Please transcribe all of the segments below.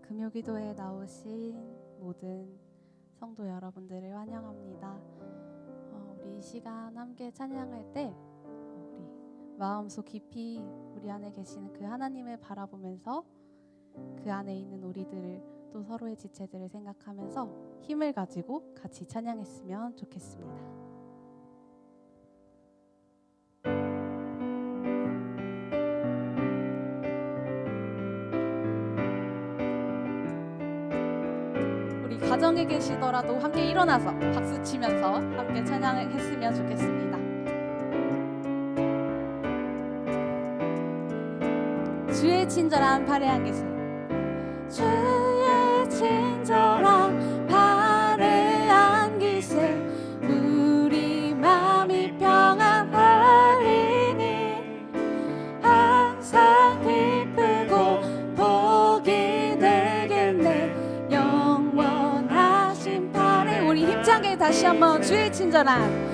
금요기도에 나오신 모든 성도 여러분들을 환영합니다. 우리 이 시간 함께 찬양할 때 우리 마음속 깊이 우리 안에 계시는 그 하나님을 바라보면서 그 안에 있는 우리들을 또 서로의 지체들을 생각하면서 힘을 가지고 같이 찬양했으면 좋겠습니다. 가정에 계시더라도 함께 일어나서 박수 치면서 함께 찬양했으면 좋겠습니다. 주의 친절한 발에 안기세, 주의 친절한 발에 안기세, 우리 마음이 평안하리니 항상 기쁘고 복이 되겠네. 우리 힘차게 다시 한번 주의 친절한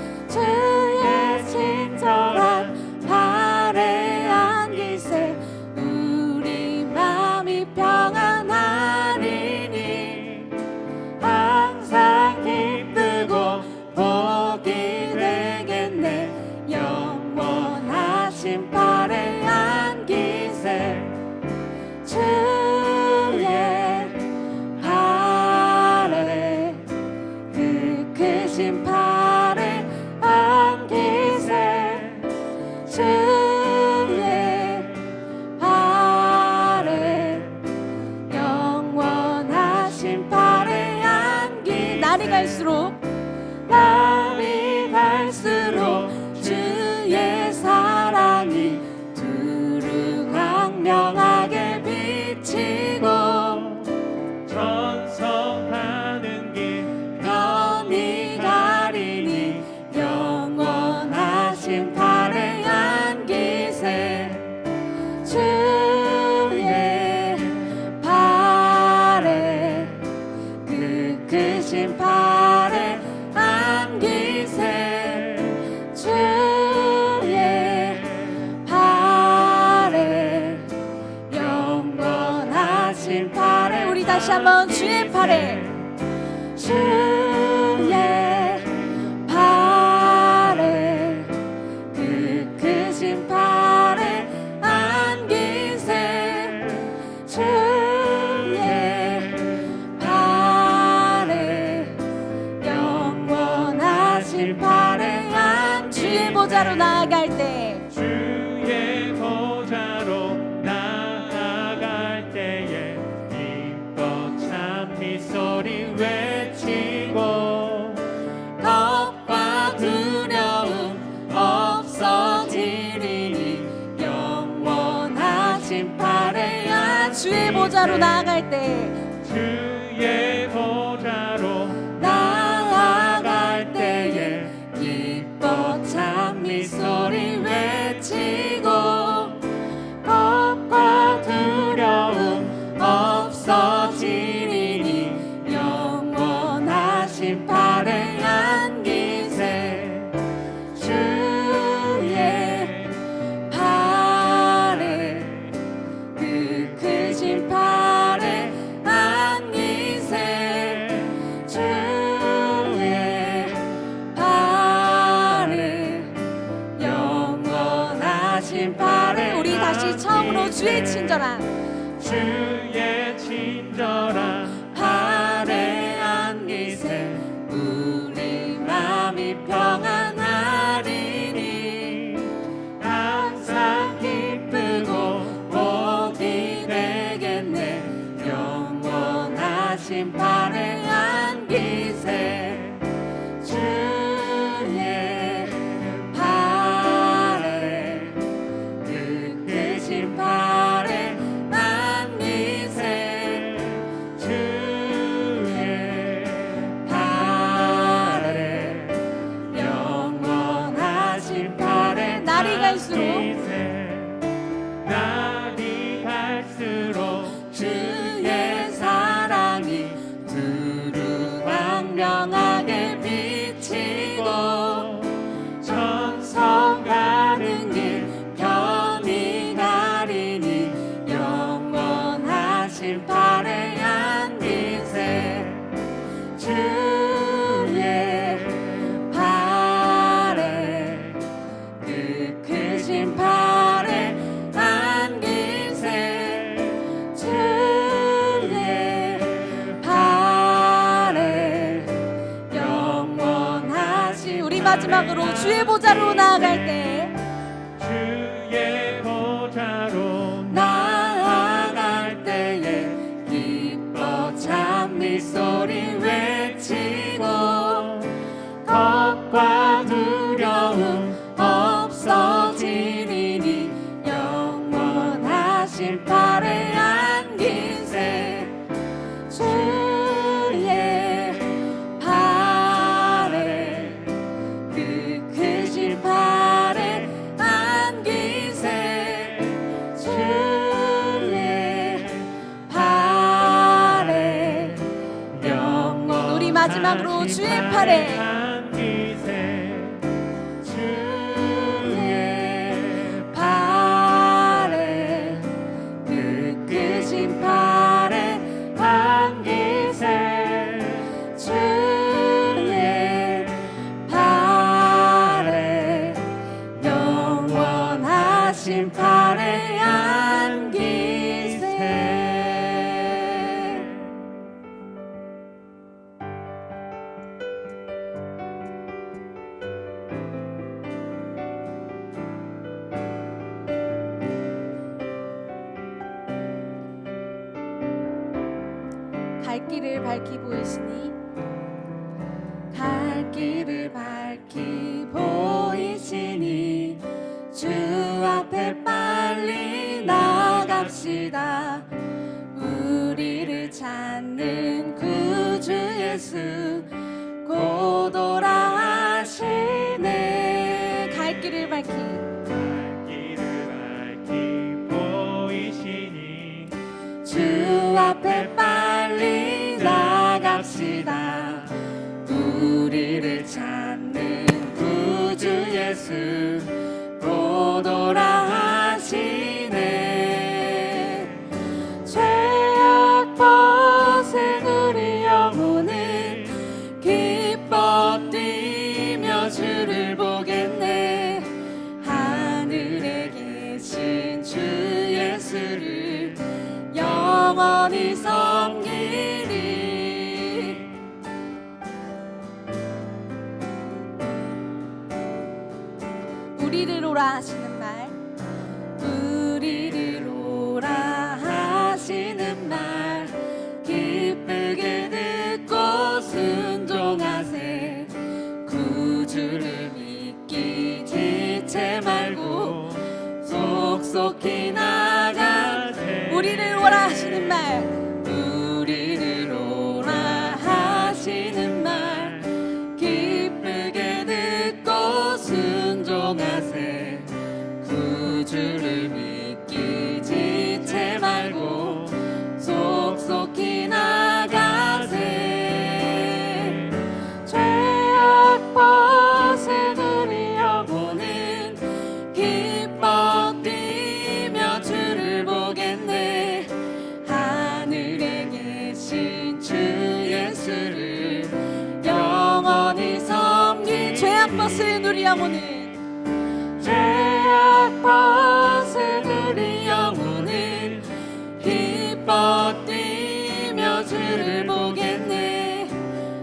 발에 안기세, 우리 마음이 평안하리니 항상 기쁘고 복이 되겠네. 영원하신 발에 안기세, 주의 크신 팔에 안기세, 주의 팔에 영원하신 팔에 안기. 날이 갈수록 주의 사랑이 두루 광명하게 비치고 전성하는 길 영원하신 팔에 안기세, 주의 팔에 그 크신 팔에 안기세, 주의 팔에 영원하신 팔에. 우리 다시 한번 주의 팔에, 주의 팔에 그 크신 팔에 안기세, 주의 팔에 영원하신 팔에 안. 주의 보좌로 나아갈 때, 주의 보좌로 나아갈 때에 기뻐 찬미 소리 외치고 겁과 두려움 없어지리니 영원하신 팔에 안. 주의 보좌로 나아갈 때, 주의 보좌로 나아갈 때에 기뻐 찬미 소리 외치고 겁과 두려움 없어지리니 영원하신 팔에 안기세, 주의 팔에 그 크신 팔에 안기세, 주의 팔에 영원하신 팔에. 우리 다시 처음으로 주의 친절한 팔에 안기세, 우리 마음이 평안하리니 항상 기쁘고 복이 되겠네. 영원하신 팔에 안기세, 주의 팔에 그 크신 팔에 안기세, 주의 팔에 영원하신 팔에. 날이 갈수록 주의 사랑이 두루 광명하게 비치고 전성가는 길 편히 가리니 영원하신 팔에 마지막으로 주의 보좌로 나아갈 때 주의 보좌로 나아갈 때에 기뻐 찬미 소리 외치고 겁과 두려움 없어지리니 영원하신 팔에 안긴 새 주의 팔에 그 크신 팔에 안긴 새 주의 팔에 영원 우리 마지막으로 주의 팔에 팔에 안기세. 갈 길을 밝히 보이시니 갈 길을 밝히 보이시니 주 앞에 빨리 나갑시다. 우리를 찾는 구주 예수 곧 오라 하시네. 갈 길을 밝히 보이시니 주 앞에 빨리 나갑시다. 우리를 찾는 구주 예수 곧 오라 하시네. 죄악 벗은 우리 영혼은 기뻐 뛰며 주를 보겠네. 하늘에 계신 주 예수를 영원히 섬기리. 우리를 오라 하시는 말 우리를 오라 하시는 말 기쁘게 듣고 순종하세. 구주를 믿기 지체 말고 속속히 나가세. 우리를 오라 하시는 말 우리를 오라 하시는 말 기쁘게 듣고 순종하세. 구주를 믿기 지체 말고 속속히 나가세. 죄악 벗은 우리 영혼은 기뻐 뛰며 주를 보겠네. 하늘에 계신 주 예수를 영원히 섬기. 죄악 벗은 우리 영혼은 죄악 벗은 우리 영혼은 기뻐 뛰며 주를 보겠네.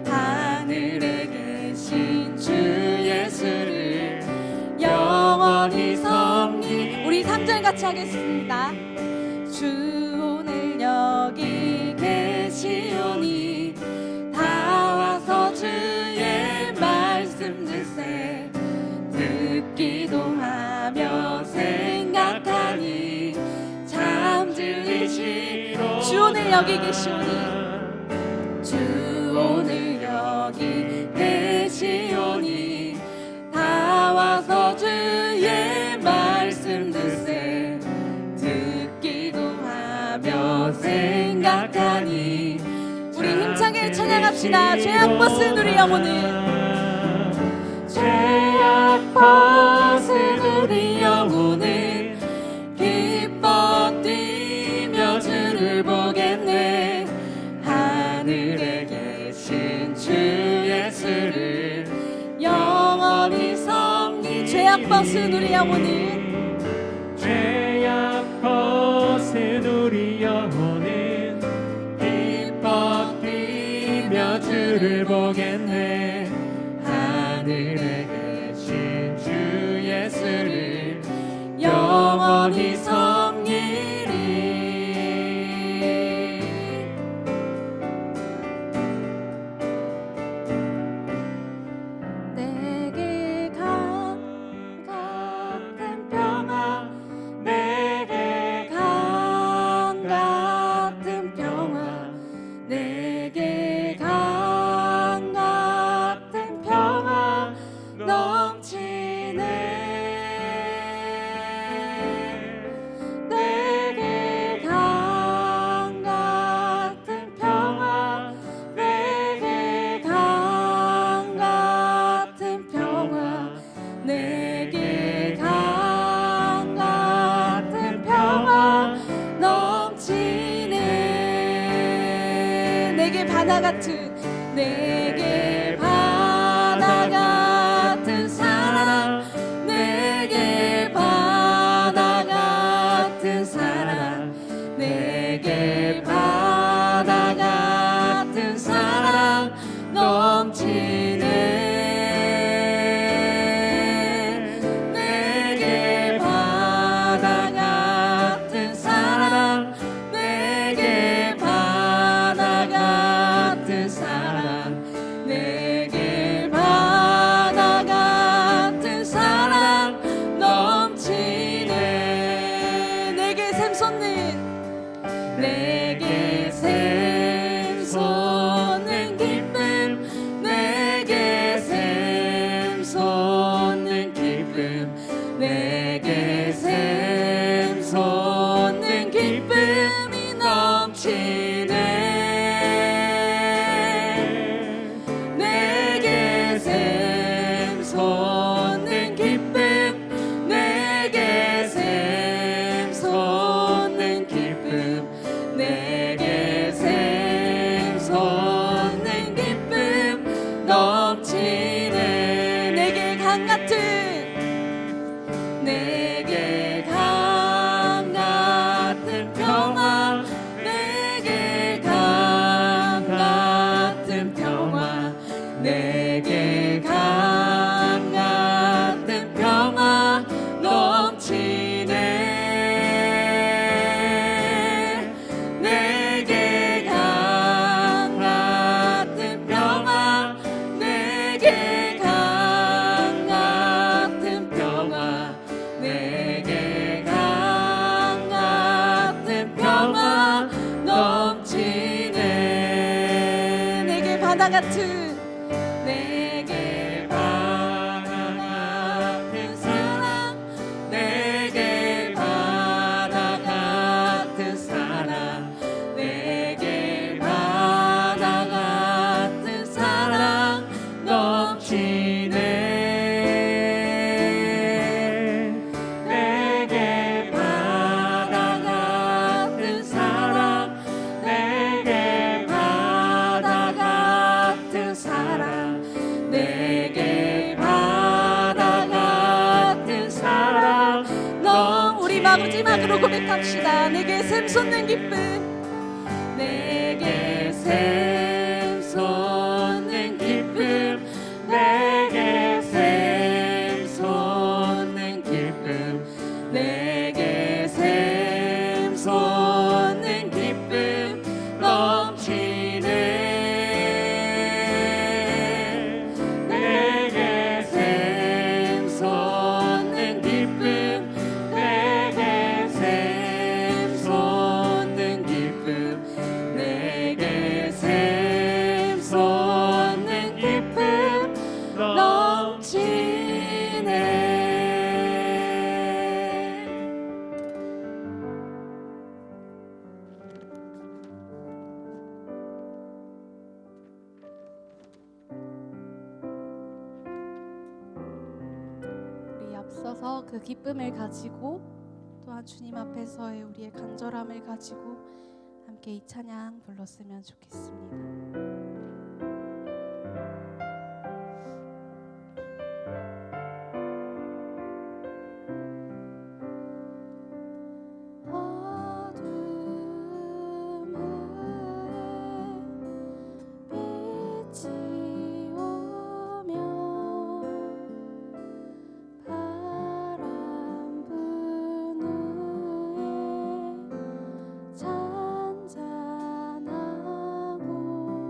하늘에 계신 주 예수를 영원히 섬기. 우리 3절 같이 하겠습니다. 주 오늘 여기 계시오니 다 와서 주의 말씀 듣세. 듣기도 하며 생각하니 참 진리시로. 주 오늘 여기 계시오니 주 오늘 여기 계시오니 다 와서 주의 말씀 듣세. 듣기도 하며 생각하니. 우리 힘차게 찬양합시다. 죄악 벗은 우리 영혼은 죄악 벗은 우리 영혼은 기뻐 뛰며 주를 보겠네. 하늘에 계신 주 예수를 영원히 섬기. 죄악 벗은 우리 영혼은 죄악 벗은 우리 영혼은 기뻐 뛰며 주를 보겠네. 하늘에 바다 같은 내게 바다 같은 사랑 내게 바다 같은 사랑 내게 바다 같은 사랑 넘치네 내게 바다 같은 사랑 내게 바다 같은 사랑 내게 바다 같은 사랑 넘치네 내게 샘솟는 내게 샘솟는 기쁨 내게 샘솟는 기쁨 내게 샘솟는 기쁨이 넘치네 내게 샘솟는 기쁨 내게 샘솟는 기쁨 내게 샘솟는 기쁨 넘치네 내게 강 같은 내게 강 같은 평화 내게 강 같은 평화 내게 강 같은 평화 넘치네 내게 강 같은 평화 내게 강 같은 평화 내게 강 같은 평화 넘치네 내게 바다 같은 내게 바다 같은 사랑 내게 바다 같은 사랑 내게 바다 같은 사랑 넘치네 내게 바다 같은 사랑 내게 바다 같은 사랑 내게 바다 같은 사랑 우리 마지막으로 고백합시다 내게 샘솟는 기쁨 내게 샘솟는 기쁨 내게 샘솟는 기쁨 내게 샘솟는 기쁨 넘치네 내게 샘솟는 기쁨 내게 샘솟는 기쁨 내게 샘솟는 기쁨 넘치네 우리 앞서서 그 기쁨을 가지고 또한 주님 앞에서의 우리의 간절함을 가지고 함께 이 찬양 불렀으면 좋겠습니다. 잔잔하고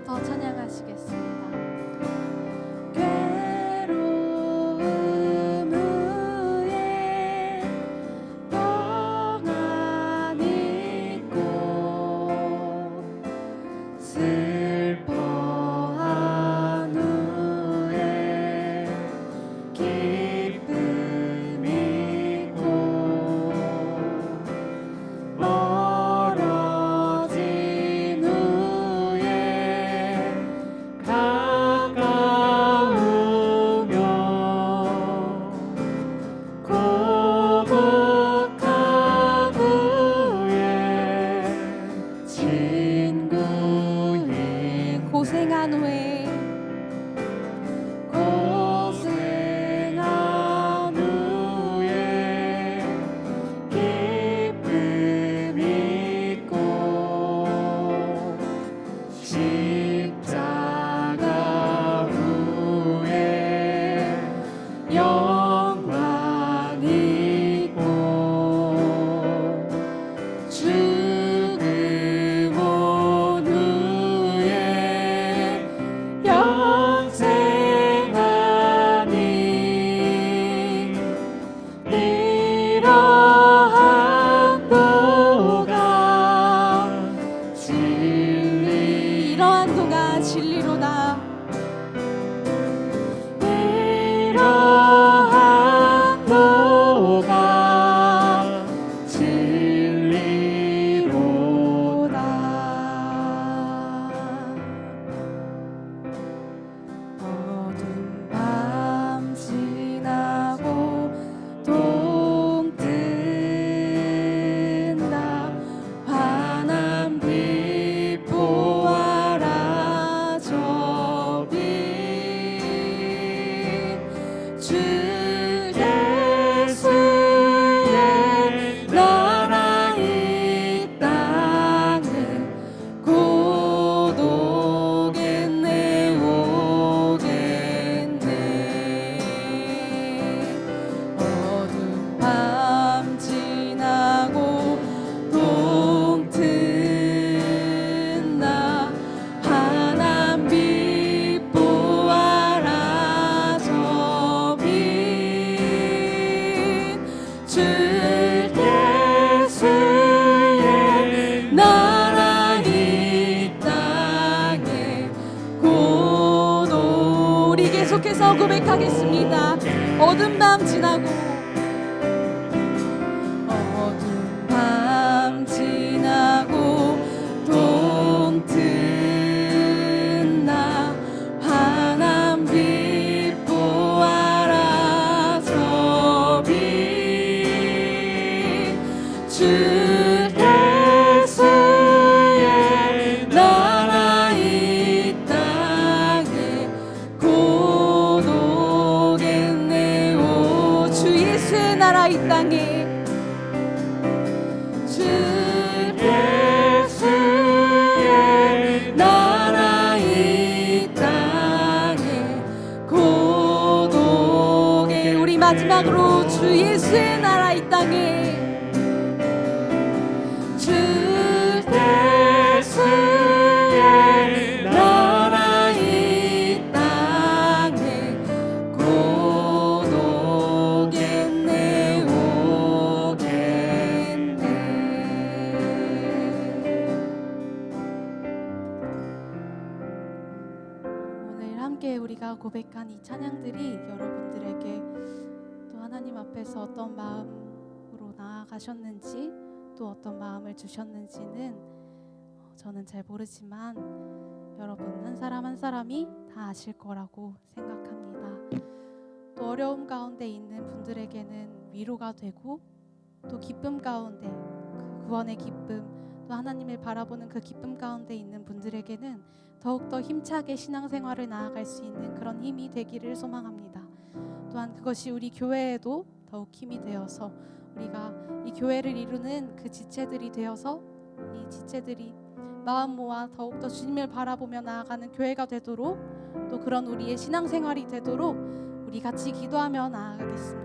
더 찬양하시겠습니다. 괴로움 후에 평안 있고 슬퍼한 후에 기쁨 있고 멀어진 후에 가까우며 고독한 후에 친구인 고생한 후에 고생한 후에 기쁨 있고 십자가 후에 영광 있고 죽음 온 후에 영생하니 이러한 도가 진리 이러한 도가 진리로다. 이러한 도가 진리로다. 어두운 밤 지나고 동 뜬다. 환한 빛 보아라 저 빛. 주 예수의 나라 이 땅은 고독했네 오겠네. 어두운 밤 지나고 동 뜬다. 환한 빛 보아라 저 빛. 주 예수의 나라 이 땅에 고도. 우리 계속해서 고백하겠습니다. 어두운 밤 지나고 어두운 밤 지나고 동 뜬다. 환한 빛 보아라 저 빛. 주 예수의 나라 이 땅에 고독했네 오. 주 예수의 나라 이 땅에 주 예수의 나라 이 땅에 고독해. 우리 마지막으로 주 예수의 나라 이 땅에 주 예수의 나라 이 땅에 고독했네 오겠네. 오늘 함께 우리가 고백한 이 찬양들이 여러분들에게 또 하나님 앞에서 어떤 마음으로 나아가셨는지 또 어떤 마음을 주셨는지는 저는 잘 모르지만 여러분 한 사람 한 사람이 다 아실 거라고 생각합니다. 또 어려움 가운데 있는 분들에게는 위로가 되고 또 기쁨 가운데 그 구원의 기쁨 또 하나님을 바라보는 그 기쁨 가운데 있는 분들에게는 더욱더 힘차게 신앙생활을 나아갈 수 있는 그런 힘이 되기를 소망합니다. 또한 그것이 우리 교회에도 더욱 힘이 되어서 우리가 이 교회를 이루는 그 지체들이 되어서 이 지체들이 마음 모아 더욱더 주님을 바라보며 나아가는 교회가 되도록 또 그런 우리의 신앙생활이 되도록 우리 같이 기도하며 나아가겠습니다.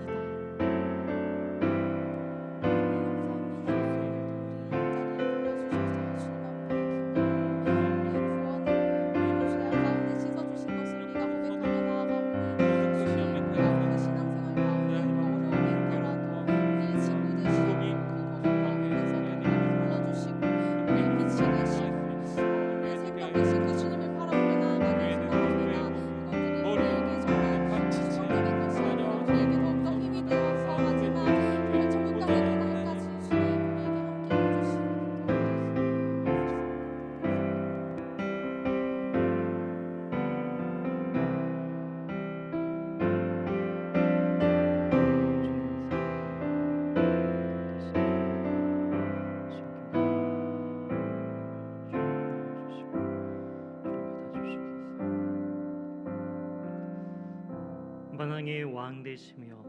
만왕의 왕 되시며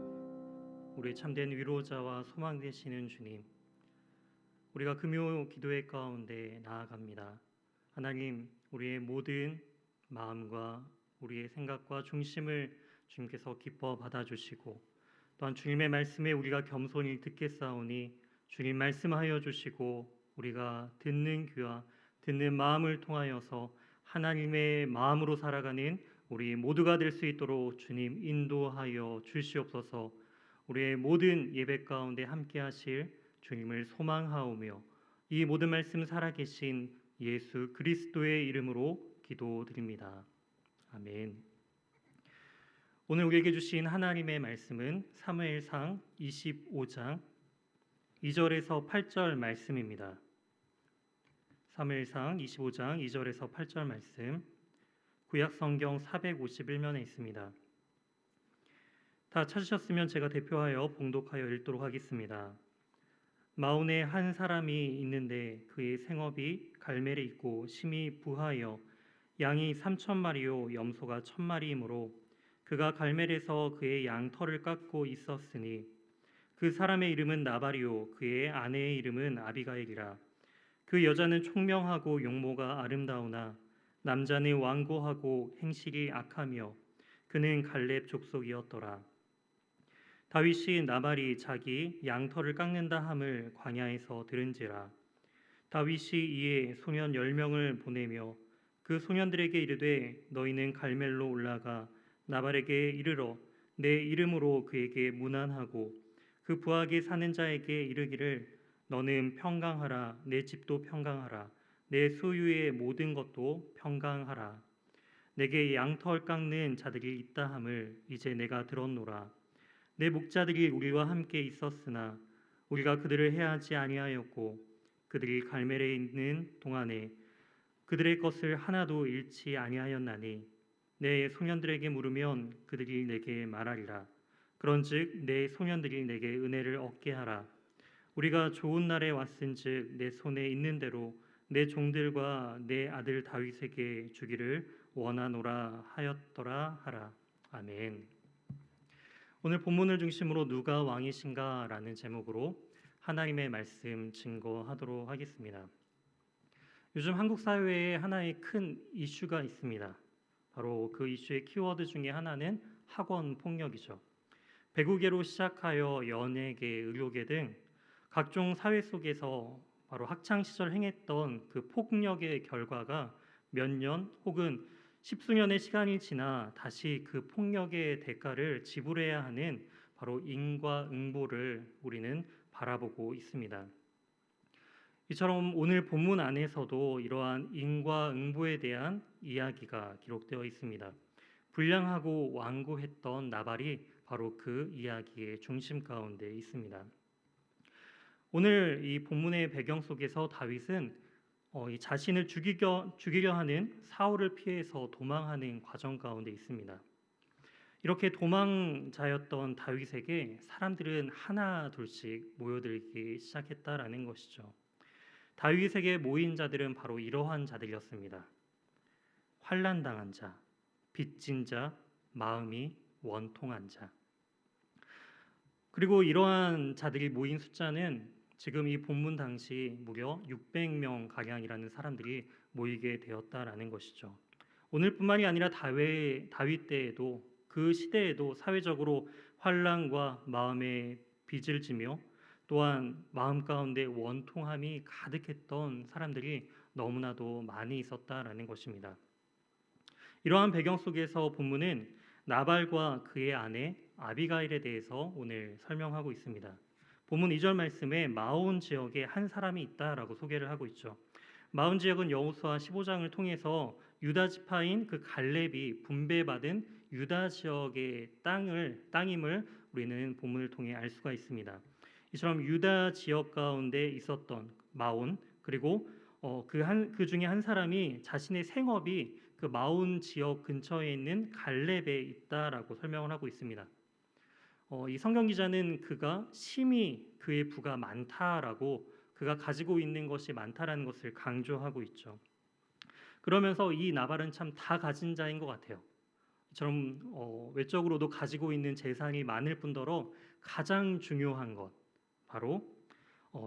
우리의 참된 위로자와 소망 되시는 주님, 우리가 금요 기도회 가운데 나아갑니다. 하나님, 우리의 모든 마음과 우리의 생각과 중심을 주님께서 기뻐 받아주시고, 또한 주님의 말씀에 우리가 겸손히 듣겠사오니 주님 말씀하여 주시고, 우리가 듣는 귀와 듣는 마음을 통하여서 하나님의 마음으로 살아가는 우리 모두가 될 수 있도록 주님 인도하여 주시옵소서. 우리의 모든 예배 가운데 함께 하실 주님을 소망하오며 이 모든 말씀 살아계신 예수 그리스도의 이름으로 기도드립니다. 아멘. 오늘 우리에게 주신 하나님의 말씀은 사무엘상 25장 2절에서 8절 말씀입니다. 사무엘상 25장 2절에서 8절 말씀, 구약 성경 451면에 있습니다. 다 찾으셨으면 제가 대표하여 봉독하여 읽도록 하겠습니다. 마온에 한 사람이 있는데 그의 생업이 갈멜에 있고 심히 부하여 양이 3,000마리요 염소가 1,000마리이므로 그가 갈멜에서 그의 양털을 깎고 있었으니 그 사람의 이름은 나발이요 그의 아내의 이름은 아비가일이라. 그 여자는 총명하고 용모가 아름다우나 남자는 완고하고 행실이 악하며 그는 갈렙 족속이었더라. 다윗이 나발이 자기 양털을 깎는다 함을 광야에서 들은지라. 다윗이 이에 소년 10명을 보내며 그 소년들에게 이르되 너희는 갈멜로 올라가 나발에게 이르러 내 이름으로 그에게 문안하고 그 부하게 사는 자에게 이르기를 너는 평강하라, 내 집도 평강하라, 내 소유의 모든 것도 평강하라. 내게 양털 깎는 자들이 있다 함을 이제 내가 들었노라. 내 목자들이 우리와 함께 있었으나 우리가 그들을 해하지 아니하였고 그들이 갈멜에 있는 동안에 그들의 것을 하나도 잃지 아니하였나니 내 소년들에게 물으면 그들이 내게 말하리라. 그런즉 내 소년들이 내게 은혜를 얻게 하라. 우리가 좋은 날에 왔은즉 내 손에 있는 대로 내 종들과 내 아들 다윗에게 주기를 원하노라 하였더라 하라. 아멘. 오늘 본문을 중심으로 누가 왕이신가라는 제목으로 하나님의 말씀 증거하도록 하겠습니다. 요즘 한국 사회에 하나의 큰 이슈가 있습니다. 바로 그 이슈의 키워드 중에 하나는 학원 폭력이죠. 배구계로 시작하여 연예계, 의료계 등 각종 사회 속에서 바로 학창 시절 행했던 그 폭력의 결과가 몇 년 혹은 십수년의 시간이 지나 다시 그 폭력의 대가를 지불해야 하는 바로 인과응보를 우리는 바라보고 있습니다. 이처럼 오늘 본문 안에서도 이러한 인과응보에 대한 이야기가 기록되어 있습니다. 불량하고 완고했던 나발이 바로 그 이야기의 중심 가운데 있습니다. 오늘 이 본문의 배경 속에서 다윗은 이 자신을 죽이려 하는 사울을 피해서 도망하는 과정 가운데 있습니다. 이렇게 도망자였던 다윗에게 사람들은 하나 둘씩 모여들기 시작했다라는 것이죠. 다윗에게 모인 자들은 바로 이러한 자들이었습니다. 환난당한 자, 빚진 자, 마음이 원통한 자. 그리고 이러한 자들이 모인 숫자는 지금 이 본문 당시 무려 600명 가량이라는 사람들이 모이게 되었다라는 것이죠. 오늘뿐만이 아니라 다윗 때에도 그 시대에도 사회적으로 환난과 마음의 빚을 지며 또한 마음 가운데 원통함이 가득했던 사람들이 너무나도 많이 있었다라는 것입니다. 이러한 배경 속에서 본문은 나발과 그의 아내 아비가일에 대해서 오늘 설명하고 있습니다. 본문 2절 말씀에 마온 지역에 한 사람이 있다라고 소개를 하고 있죠. 마온 지역은 여호수아 15장을 통해서 유다 지파인 그 갈렙이 분배받은 유다 지역의 땅임을 우리는 본문을 통해 알 수가 있습니다. 이처럼 유다 지역 가운데 있었던 마온, 그리고 그 중에 한 사람이 자신의 생업이 그 마온 지역 근처에 있는 갈렙에 있다라고 설명을 하고 있습니다. 이 성경 기자는 그가 심히 그의 부가 많다라고, 그가 가지고 있는 것이 많다라는 것을 강조하고 있죠. 그러면서 이 나발은 참 다 가진 자인 것 같아요. 이처럼 외적으로도 가지고 있는 재산이 많을 뿐더러 가장 중요한 것 바로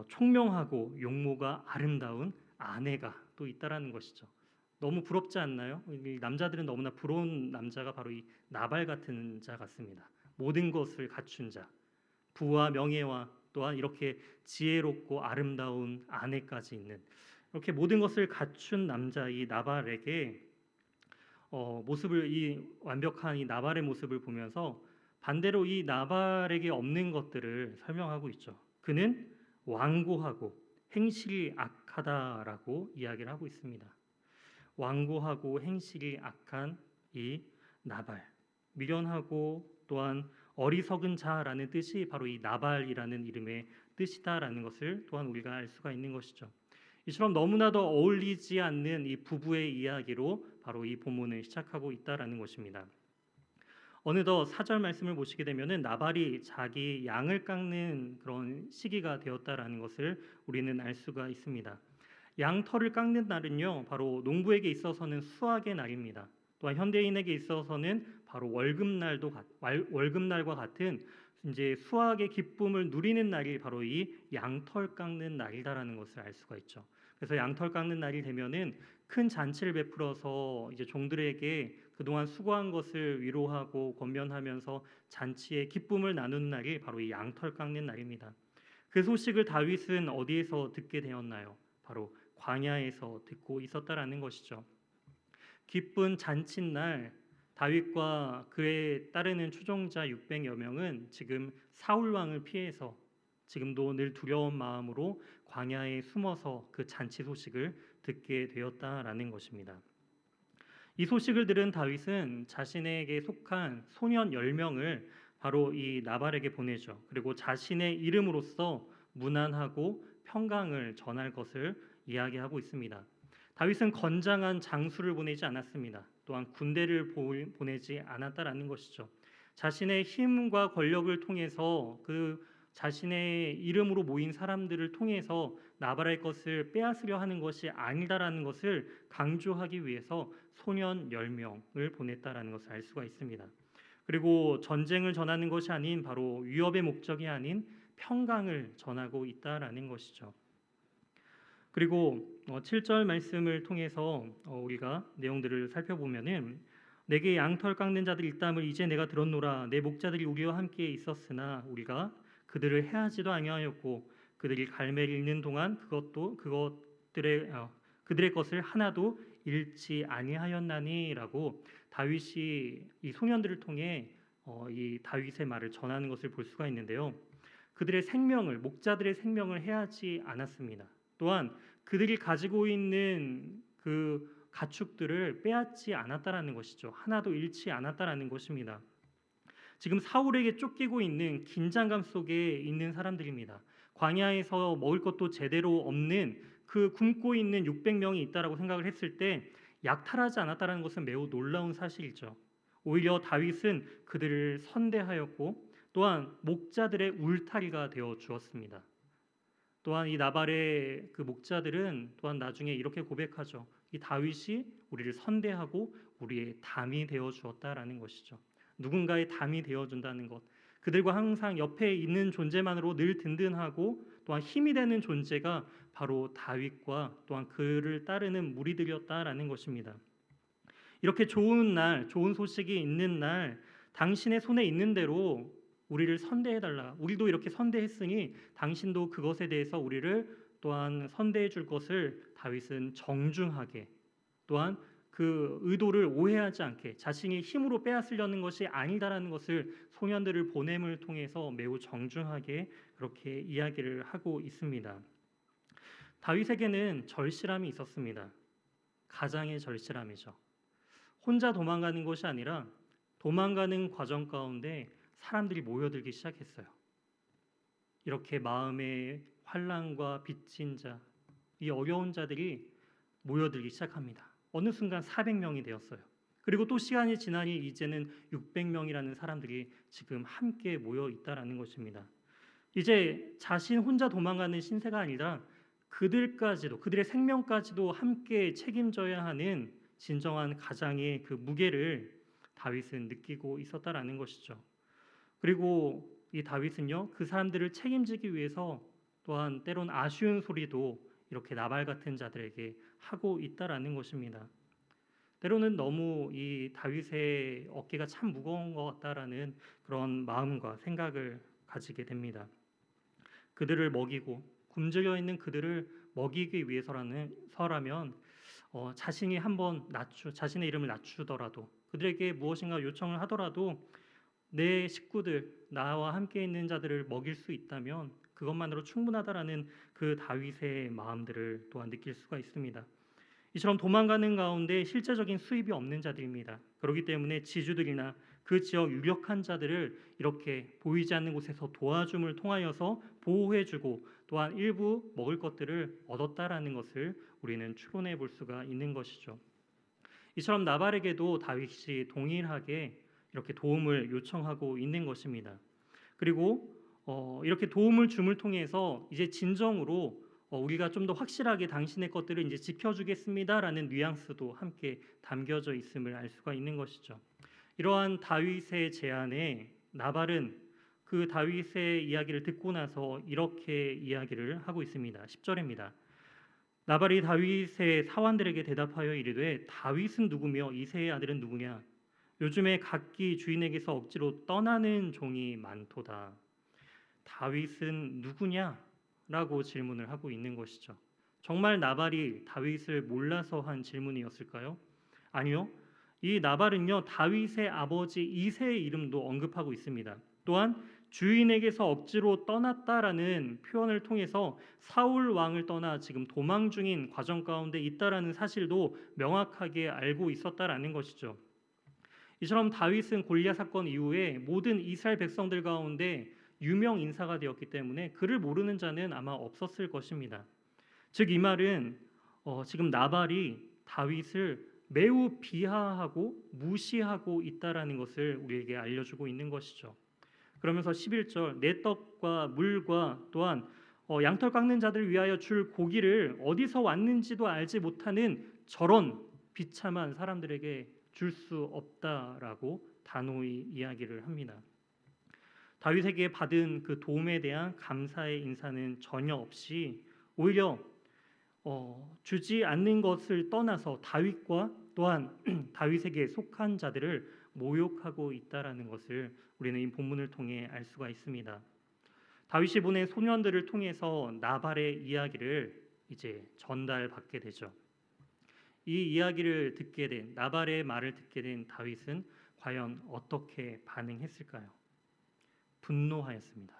총명하고 용모가 아름다운 아내가 또 있다라는 것이죠. 너무 부럽지 않나요? 이 남자들은 너무나 부러운 남자가 바로 이 나발 같은 자 같습니다. 모든 것을 갖춘 자, 부와 명예와 또한 이렇게 지혜롭고 아름다운 아내까지 있는 이렇게 모든 것을 갖춘 남자 이 나발에게 모습을 이 완벽한 이 나발의 모습을 보면서 반대로 이 나발에게 없는 것들을 설명하고 있죠. 그는 완고하고 행실이 악하다라고 이야기를 하고 있습니다. 완고하고 행실이 악한 이 나발, 미련하고 또한 어리석은 자라는 뜻이 바로 이 나발이라는 이름의 뜻이다라는 것을 또한 우리가 알 수가 있는 것이죠. 이처럼 너무나도 어울리지 않는 이 부부의 이야기로 바로 이 본문을 시작하고 있다라는 것입니다. 어느덧 4절 말씀을 보시게 되면은 나발이 자기 양을 깎는 그런 시기가 되었다라는 것을 우리는 알 수가 있습니다. 양털을 깎는 날은요, 바로 농부에게 있어서는 수확의 날입니다. 또한 현대인에게 있어서는 바로 월급날과 같은 이제 수확의 기쁨을 누리는 날이 바로 이 양털 깎는 날이다라는 것을 알 수가 있죠. 그래서 양털 깎는 날이 되면은 큰 잔치를 베풀어서 이제 종들에게 그동안 수고한 것을 위로하고 권면하면서 잔치의 기쁨을 나누는 날이 바로 이 양털 깎는 날입니다. 그 소식을 다윗은 어디에서 듣게 되었나요? 바로 광야에서 듣고 있었다라는 것이죠. 기쁜 잔칫날 다윗과 그에 따르는 추종자 600여 명은 지금 사울 왕을 피해서 지금도 늘 두려운 마음으로 광야에 숨어서 그 잔치 소식을 듣게 되었다라는 것입니다. 이 소식을 들은 다윗은 자신에게 속한 소년 10명을 바로 이 나발에게 보내죠. 그리고 자신의 이름으로써 문안하고 평강을 전할 것을 이야기하고 있습니다. 다윗은 건장한 장수를 보내지 않았습니다. 또한 군대를 보내지 않았다라는 것이죠. 자신의 힘과 권력을 통해서 그 자신의 이름으로 모인 사람들을 통해서 나발의 것을 빼앗으려 하는 것이 아니다라는 것을 강조하기 위해서 소년 10명을 보냈다라는 것을 알 수가 있습니다. 그리고 전쟁을 전하는 것이 아닌 바로 위협의 목적이 아닌 평강을 전하고 있다라는 것이죠. 그리고 7절 말씀을 통해서 우리가 내용들을 살펴보면은 내게 양털 깎는 자들 일담을 이제 내가 들었노라. 내 목자들이 우리와 함께 있었으나 우리가 그들을 해하지도 아니하였고 그들이 갈매를 잃는 동안 그들의 것을 하나도 잃지 아니하였나니라고 다윗이 이 소년들을 통해 이 다윗의 말을 전하는 것을 볼 수가 있는데요. 그들의 생명을 목자들의 생명을 해하지 않았습니다. 또한 그들이 가지고 있는 그 가축들을 빼앗지 않았다라는 것이죠. 하나도 잃지 않았다라는 것입니다. 지금 사울에게 쫓기고 있는 긴장감 속에 있는 사람들입니다. 광야에서 먹을 것도 제대로 없는 그 굶고 있는 600명이 있다라고 생각을 했을 때 약탈하지 않았다라는 것은 매우 놀라운 사실이죠. 오히려 다윗은 그들을 선대하였고 또한 목자들의 울타리가 되어 주었습니다. 또한 이 나발의 그 목자들은 또한 나중에 이렇게 고백하죠. 이 다윗이 우리를 선대하고 우리의 담이 되어 주었다라는 것이죠. 누군가의 담이 되어 준다는 것. 그들과 항상 옆에 있는 존재만으로 늘 든든하고 또한 힘이 되는 존재가 바로 다윗과 또한 그를 따르는 무리들이었다라는 것입니다. 이렇게 좋은 날, 좋은 소식이 있는 날 당신의 손에 있는 대로 우리를 선대해달라. 우리도 이렇게 선대했으니 당신도 그것에 대해서 우리를 또한 선대해 줄 것을 다윗은 정중하게 또한 그 의도를 오해하지 않게 자신이 힘으로 빼앗으려는 것이 아니다라는 것을 소년들을 보냄을 통해서 매우 정중하게 그렇게 이야기를 하고 있습니다. 다윗에게는 절실함이 있었습니다. 가장의 절실함이죠. 혼자 도망가는 것이 아니라 도망가는 과정 가운데 사람들이 모여들기 시작했어요. 이렇게 마음의 환난과 빚진 자, 이 어려운 자들이 모여들기 시작합니다. 어느 순간 400명이 되었어요. 그리고 또 시간이 지나니 이제는 600명이라는 사람들이 지금 함께 모여 있다라는 것입니다. 이제 자신 혼자 도망가는 신세가 아니라 그들까지도 그들의 생명까지도 함께 책임져야 하는 진정한 가장의 그 무게를 다윗은 느끼고 있었다라는 것이죠. 그리고 이 다윗은요, 그 사람들을 책임지기 위해서 또한 때론 아쉬운 소리도 이렇게 나발 같은 자들에게 하고 있다라는 것입니다. 때로는 너무 이 다윗의 어깨가 참 무거운 것 같다라는 그런 마음과 생각을 가지게 됩니다. 그들을 먹이고 굶주려 있는 그들을 먹이기 위해서라면 자신이 한번 자신의 이름을 낮추더라도 그들에게 무엇인가 요청을 하더라도 내 식구들, 나와 함께 있는 자들을 먹일 수 있다면 그것만으로 충분하다라는 그 다윗의 마음들을 또한 느낄 수가 있습니다. 이처럼 도망가는 가운데 실제적인 수입이 없는 자들입니다. 그렇기 때문에 지주들이나 그 지역 유력한 자들을 이렇게 보이지 않는 곳에서 도와줌을 통하여서 보호해주고 또한 일부 먹을 것들을 얻었다라는 것을 우리는 추론해 볼 수가 있는 것이죠. 이처럼 나발에게도 다윗이 동일하게 이렇게 도움을 요청하고 있는 것입니다. 그리고 이렇게 도움을 줌을 통해서 이제 진정으로 우리가 좀 더 확실하게 당신의 것들을 이제 지켜주겠습니다라는 뉘앙스도 함께 담겨져 있음을 알 수가 있는 것이죠. 이러한 다윗의 제안에 나발은 그 다윗의 이야기를 듣고 나서 이렇게 이야기를 하고 있습니다. 10절입니다. 나발이 다윗의 사환들에게 대답하여 이르되 다윗은 누구며 이새의 아들은 누구냐? 요즘에 각기 주인에게서 억지로 떠나는 종이 많도다. 다윗은 누구냐? 라고 질문을 하고 있는 것이죠. 정말 나발이 다윗을 몰라서 한 질문이었을까요? 아니요. 이 나발은요, 다윗의 아버지 이새의 이름도 언급하고 있습니다. 또한 주인에게서 억지로 떠났다라는 표현을 통해서 사울 왕을 떠나 지금 도망 중인 과정 가운데 있다라는 사실도 명확하게 알고 있었다라는 것이죠. 이처럼 다윗은 골리앗 사건 이후에 모든 이스라엘 백성들 가운데 유명 인사가 되었기 때문에 그를 모르는 자는 아마 없었을 것입니다. 즉 이 말은 지금 나발이 다윗을 매우 비하하고 무시하고 있다라는 것을 우리에게 알려주고 있는 것이죠. 그러면서 11절 내 떡과 물과 또한 양털 깎는 자들을 위하여 줄 고기를 어디서 왔는지도 알지 못하는 저런 비참한 사람들에게 줄 수 없다라고 단호히 이야기를 합니다. 다윗에게 받은 그 도움에 대한 감사의 인사는 전혀 없이 오히려 주지 않는 것을 떠나서 다윗과 또한 다윗에게 속한 자들을 모욕하고 있다라는 것을 우리는 이 본문을 통해 알 수가 있습니다. 다윗이 보낸 소년들을 통해서 나발의 이야기를 이제 전달받게 되죠. 이 이야기를 듣게 된 나발의 말을 듣게 된 다윗은 과연 어떻게 반응했을까요? 분노하였습니다.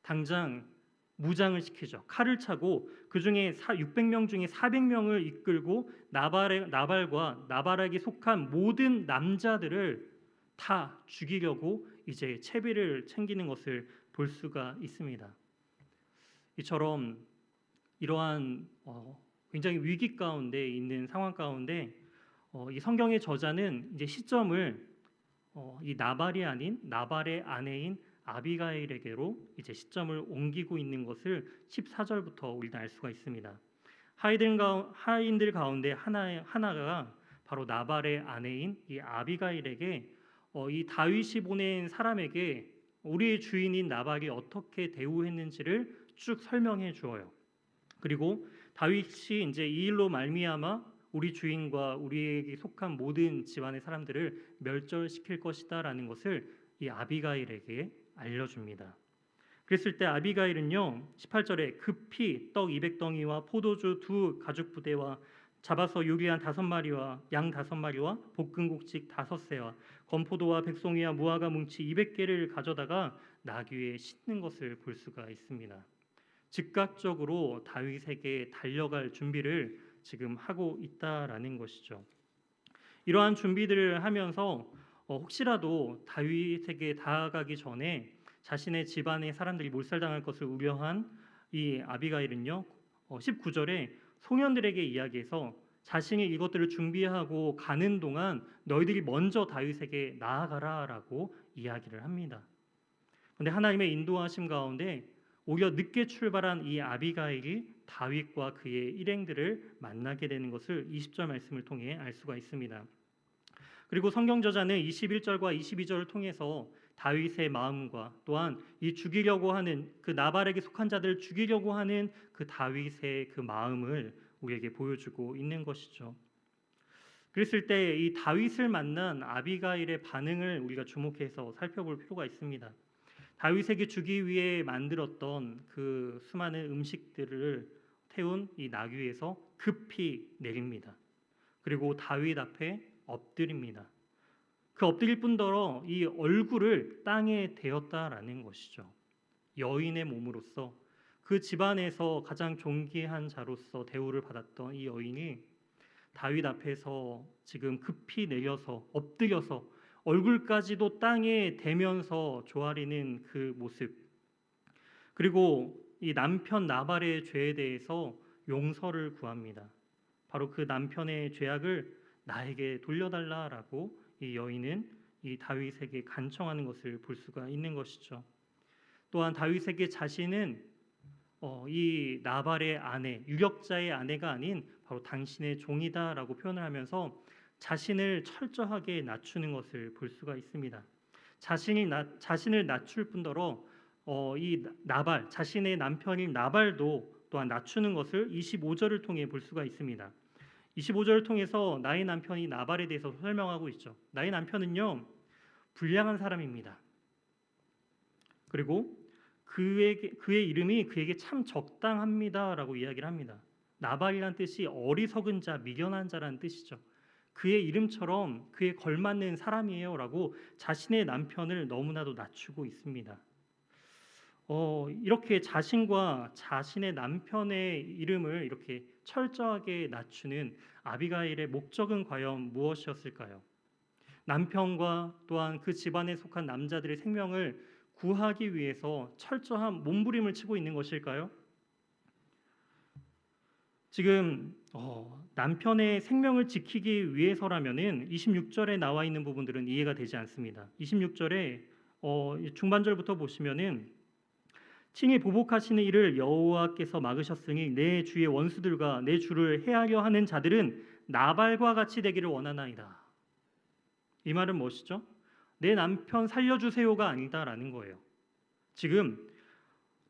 당장 무장을 시키죠. 칼을 차고 그 중에 600명 중에 400명을 이끌고 나발과 나발에게 속한 모든 남자들을 다 죽이려고 이제 채비를 챙기는 것을 볼 수가 있습니다. 이처럼 이러한 굉장히 위기 가운데 있는 상황 가운데 이 성경의 저자는 이제 시점을 이 나발이 아닌 나발의 아내인 아비가일에게로 이제 시점을 옮기고 있는 것을 14절부터 우리는 알 수가 있습니다. 하인들 가운데 하나가 바로 나발의 아내인 이 아비가일에게 이 다윗이 보낸 사람에게 우리의 주인인 나발이 어떻게 대우했는지를 쭉 설명해 주어요. 그리고 다윗이 이제 이 일로 말미암아 우리 주인과 우리에게 속한 모든 집안의 사람들을 멸절시킬 것이다라는 것을 이 아비가일에게 알려줍니다. 그랬을 때 아비가일은요 18절에 급히 떡 200덩이와 포도주 2 가죽 부대와 잡아서 요리한 5마리와 양 5마리와 볶은 곡식 5새와 건포도와 백송이와 무화과 뭉치 200개를 가져다가 나귀에 싣는 것을 볼 수가 있습니다. 즉각적으로 다윗에게 달려갈 준비를 지금 하고 있다라는 것이죠. 이러한 준비들을 하면서 혹시라도 다윗에게 다가가기 전에 자신의 집안의 사람들이 몰살당할 것을 우려한 이 아비가일은요 19절에 소년들에게 이야기해서 자신이 이것들을 준비하고 가는 동안 너희들이 먼저 다윗에게 나아가라라고 이야기를 합니다. 그런데 하나님의 인도하심 가운데 오히려 늦게 출발한 이 아비가일이 다윗과 그의 일행들을 만나게 되는 것을 20절 말씀을 통해 알 수가 있습니다. 그리고 성경 저자는 21절과 22절을 통해서 다윗의 마음과 또한 이 죽이려고 하는 그 나발에게 속한 자들을 죽이려고 하는 그 다윗의 그 마음을 우리에게 보여주고 있는 것이죠. 그랬을 때 이 다윗을 만난 아비가일의 반응을 우리가 주목해서 살펴볼 필요가 있습니다. 다윗에게 주기 위해 만들었던 그 수많은 음식들을 태운 이 나귀에서 급히 내립니다. 그리고 다윗 앞에 엎드립니다. 그 엎드릴 뿐더러 이 얼굴을 땅에 대었다라는 것이죠. 여인의 몸으로서 그 집안에서 가장 존귀한 자로서 대우를 받았던 이 여인이 다윗 앞에서 지금 급히 내려서 엎드려서 얼굴까지도 땅에 대면서 조아리는 그 모습, 그리고 이 남편 나발의 죄에 대해서 용서를 구합니다. 바로 그 남편의 죄악을 나에게 돌려달라라고 이 여인은 이 다윗에게 간청하는 것을 볼 수가 있는 것이죠. 또한 다윗에게 자신은 이 나발의 아내, 유력자의 아내가 아닌 바로 당신의 종이다라고 표현을 하면서 자신을 철저하게 낮추는 것을 볼 수가 있습니다. 자신을 낮출 뿐더러 이 나발, 자신의 남편인 나발도 또한 낮추는 것을 25절을 통해 볼 수가 있습니다. 25절을 통해서 나의 남편이 나발에 대해서 설명하고 있죠. 나의 남편은요, 불량한 사람입니다. 그리고 그의 이름이 그에게 참 적당합니다라고 이야기를 합니다. 나발이란 뜻이 어리석은 자, 미련한 자라는 뜻이죠. 그의 이름처럼 그에 걸맞는 사람이에요라고 자신의 남편을 너무나도 낮추고 있습니다. 이렇게 자신과 자신의 남편의 이름을 이렇게 철저하게 낮추는 아비가일의 목적은 과연 무엇이었을까요? 남편과 또한 그 집안에 속한 남자들의 생명을 구하기 위해서 철저한 몸부림을 치고 있는 것일까요? 지금 남편의 생명을 지키기 위해서라면은 26절에 나와 있는 부분들은 이해가 되지 않습니다. 26절에 중반절부터 보시면은 친히 보복하시는 일을 여호와께서 막으셨으니 내 주의 원수들과 내 주를 해하려 하는 자들은 나발과 같이 되기를 원하나이다. 이 말은 무엇이죠? 내 남편 살려주세요가 아니다라는 거예요. 지금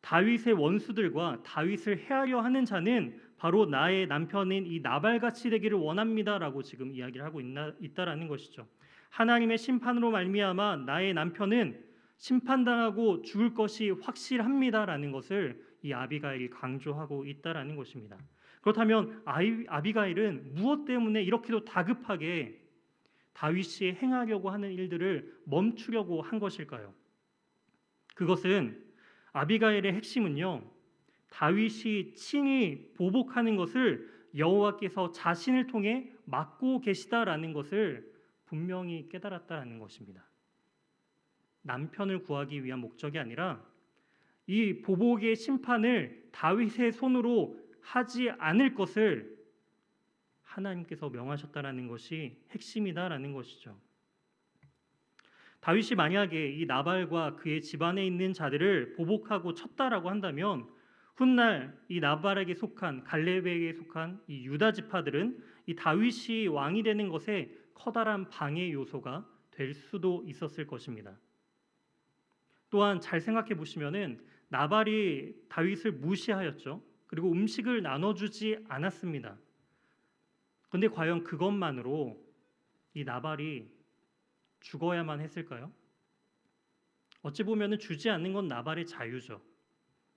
다윗의 원수들과 다윗을 해하려 하는 자는 바로 나의 남편인 이 나발같이 되기를 원합니다라고 지금 이야기를 하고 있다라는 것이죠. 하나님의 심판으로 말미암아 나의 남편은 심판당하고 죽을 것이 확실합니다라는 것을 이 아비가일이 강조하고 있다라는 것입니다. 그렇다면 아비가일은 무엇 때문에 이렇게도 다급하게 다윗이 행하려고 하는 일들을 멈추려고 한 것일까요? 그것은 아비가일의 핵심은요, 다윗이 친히 보복하는 것을 여호와께서 자신을 통해 막고 계시다라는 것을 분명히 깨달았다라는 것입니다. 남편을 구하기 위한 목적이 아니라 이 보복의 심판을 다윗의 손으로 하지 않을 것을 하나님께서 명하셨다라는 것이 핵심이다라는 것이죠. 다윗이 만약에 이 나발과 그의 집안에 있는 자들을 보복하고 쳤다라고 한다면 훗날 이 나발에게 속한 갈렙에게 속한 이 유다 지파들은 이 다윗이 왕이 되는 것에 커다란 방해 요소가 될 수도 있었을 것입니다. 또한 잘 생각해 보시면은 나발이 다윗을 무시하였죠. 그리고 음식을 나눠주지 않았습니다. 그런데 과연 그것만으로 이 나발이 죽어야만 했을까요? 어찌 보면은 주지 않는 건 나발의 자유죠.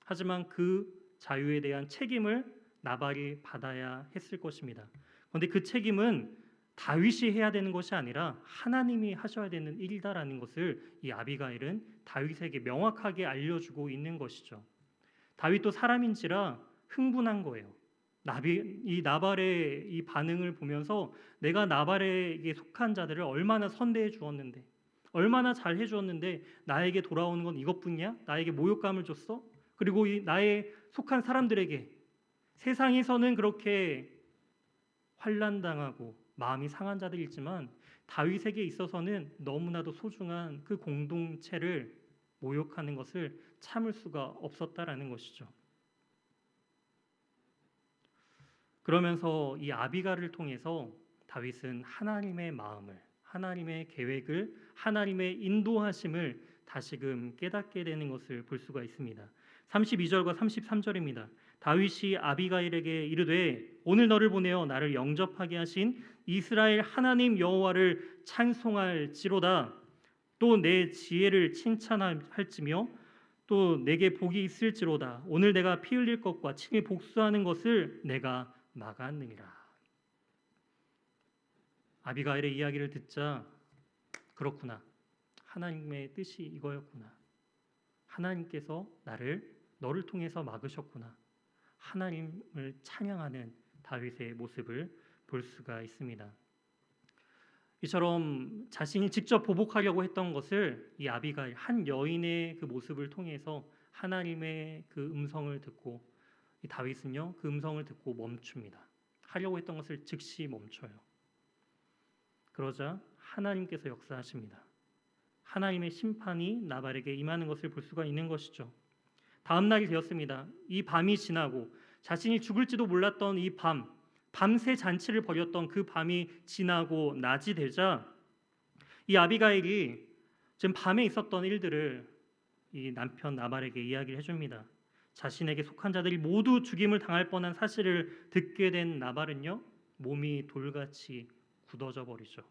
하지만 그 자유에 대한 책임을 나발이 받아야 했을 것입니다. 그런데 그 책임은 다윗이 해야 되는 것이 아니라 하나님이 하셔야 되는 일이다라는 것을 이 아비가일은 다윗에게 명확하게 알려주고 있는 것이죠. 다윗도 사람인지라 흥분한 거예요. 이 나발의 이 반응을 보면서 내가 나발에게 속한 자들을 얼마나 선대해 주었는데, 얼마나 잘 해주었는데 나에게 돌아오는 건 이것뿐이야? 나에게 모욕감을 줬어? 그리고 이 나의 속한 사람들에게 세상에서는 그렇게 환난당하고 마음이 상한 자들이지만 다윗에게 있어서는 너무나도 소중한 그 공동체를 모욕하는 것을 참을 수가 없었다라는 것이죠. 그러면서 이 아비가를 통해서 다윗은 하나님의 마음을, 하나님의 계획을, 하나님의 인도하심을 다시금 깨닫게 되는 것을 볼 수가 있습니다. 32절과 33절입니다. 다윗이 아비가일에게 이르되 오늘 너를 보내어 나를 영접하게 하신 이스라엘 하나님 여호와를 찬송할지로다. 또 내 지혜를 칭찬할지며 또 내게 복이 있을지로다. 오늘 내가 피 흘릴 것과 친히 복수하는 것을 내가 막았느니라. 아비가일의 이야기를 듣자 그렇구나. 하나님의 뜻이 이거였구나. 하나님께서 너를 통해서 막으셨구나. 하나님을 찬양하는 다윗의 모습을 볼 수가 있습니다. 이처럼 자신이 직접 보복하려고 했던 것을 이 아비가일 한 여인의 그 모습을 통해서 하나님의 그 음성을 듣고 이 다윗은요 그 음성을 듣고 멈춥니다. 하려고 했던 것을 즉시 멈춰요. 그러자 하나님께서 역사하십니다. 하나님의 심판이 나발에게 임하는 것을 볼 수가 있는 것이죠. 다음 날이 되었습니다. 이 밤이 지나고 자신이 죽을지도 몰랐던 이 밤새 잔치를 벌였던 그 밤이 지나고 낮이 되자 이 아비가일이 지금 밤에 있었던 일들을 이 남편 나발에게 이야기를 해줍니다. 자신에게 속한 자들이 모두 죽임을 당할 뻔한 사실을 듣게 된 나발은요 몸이 돌같이 굳어져 버리죠.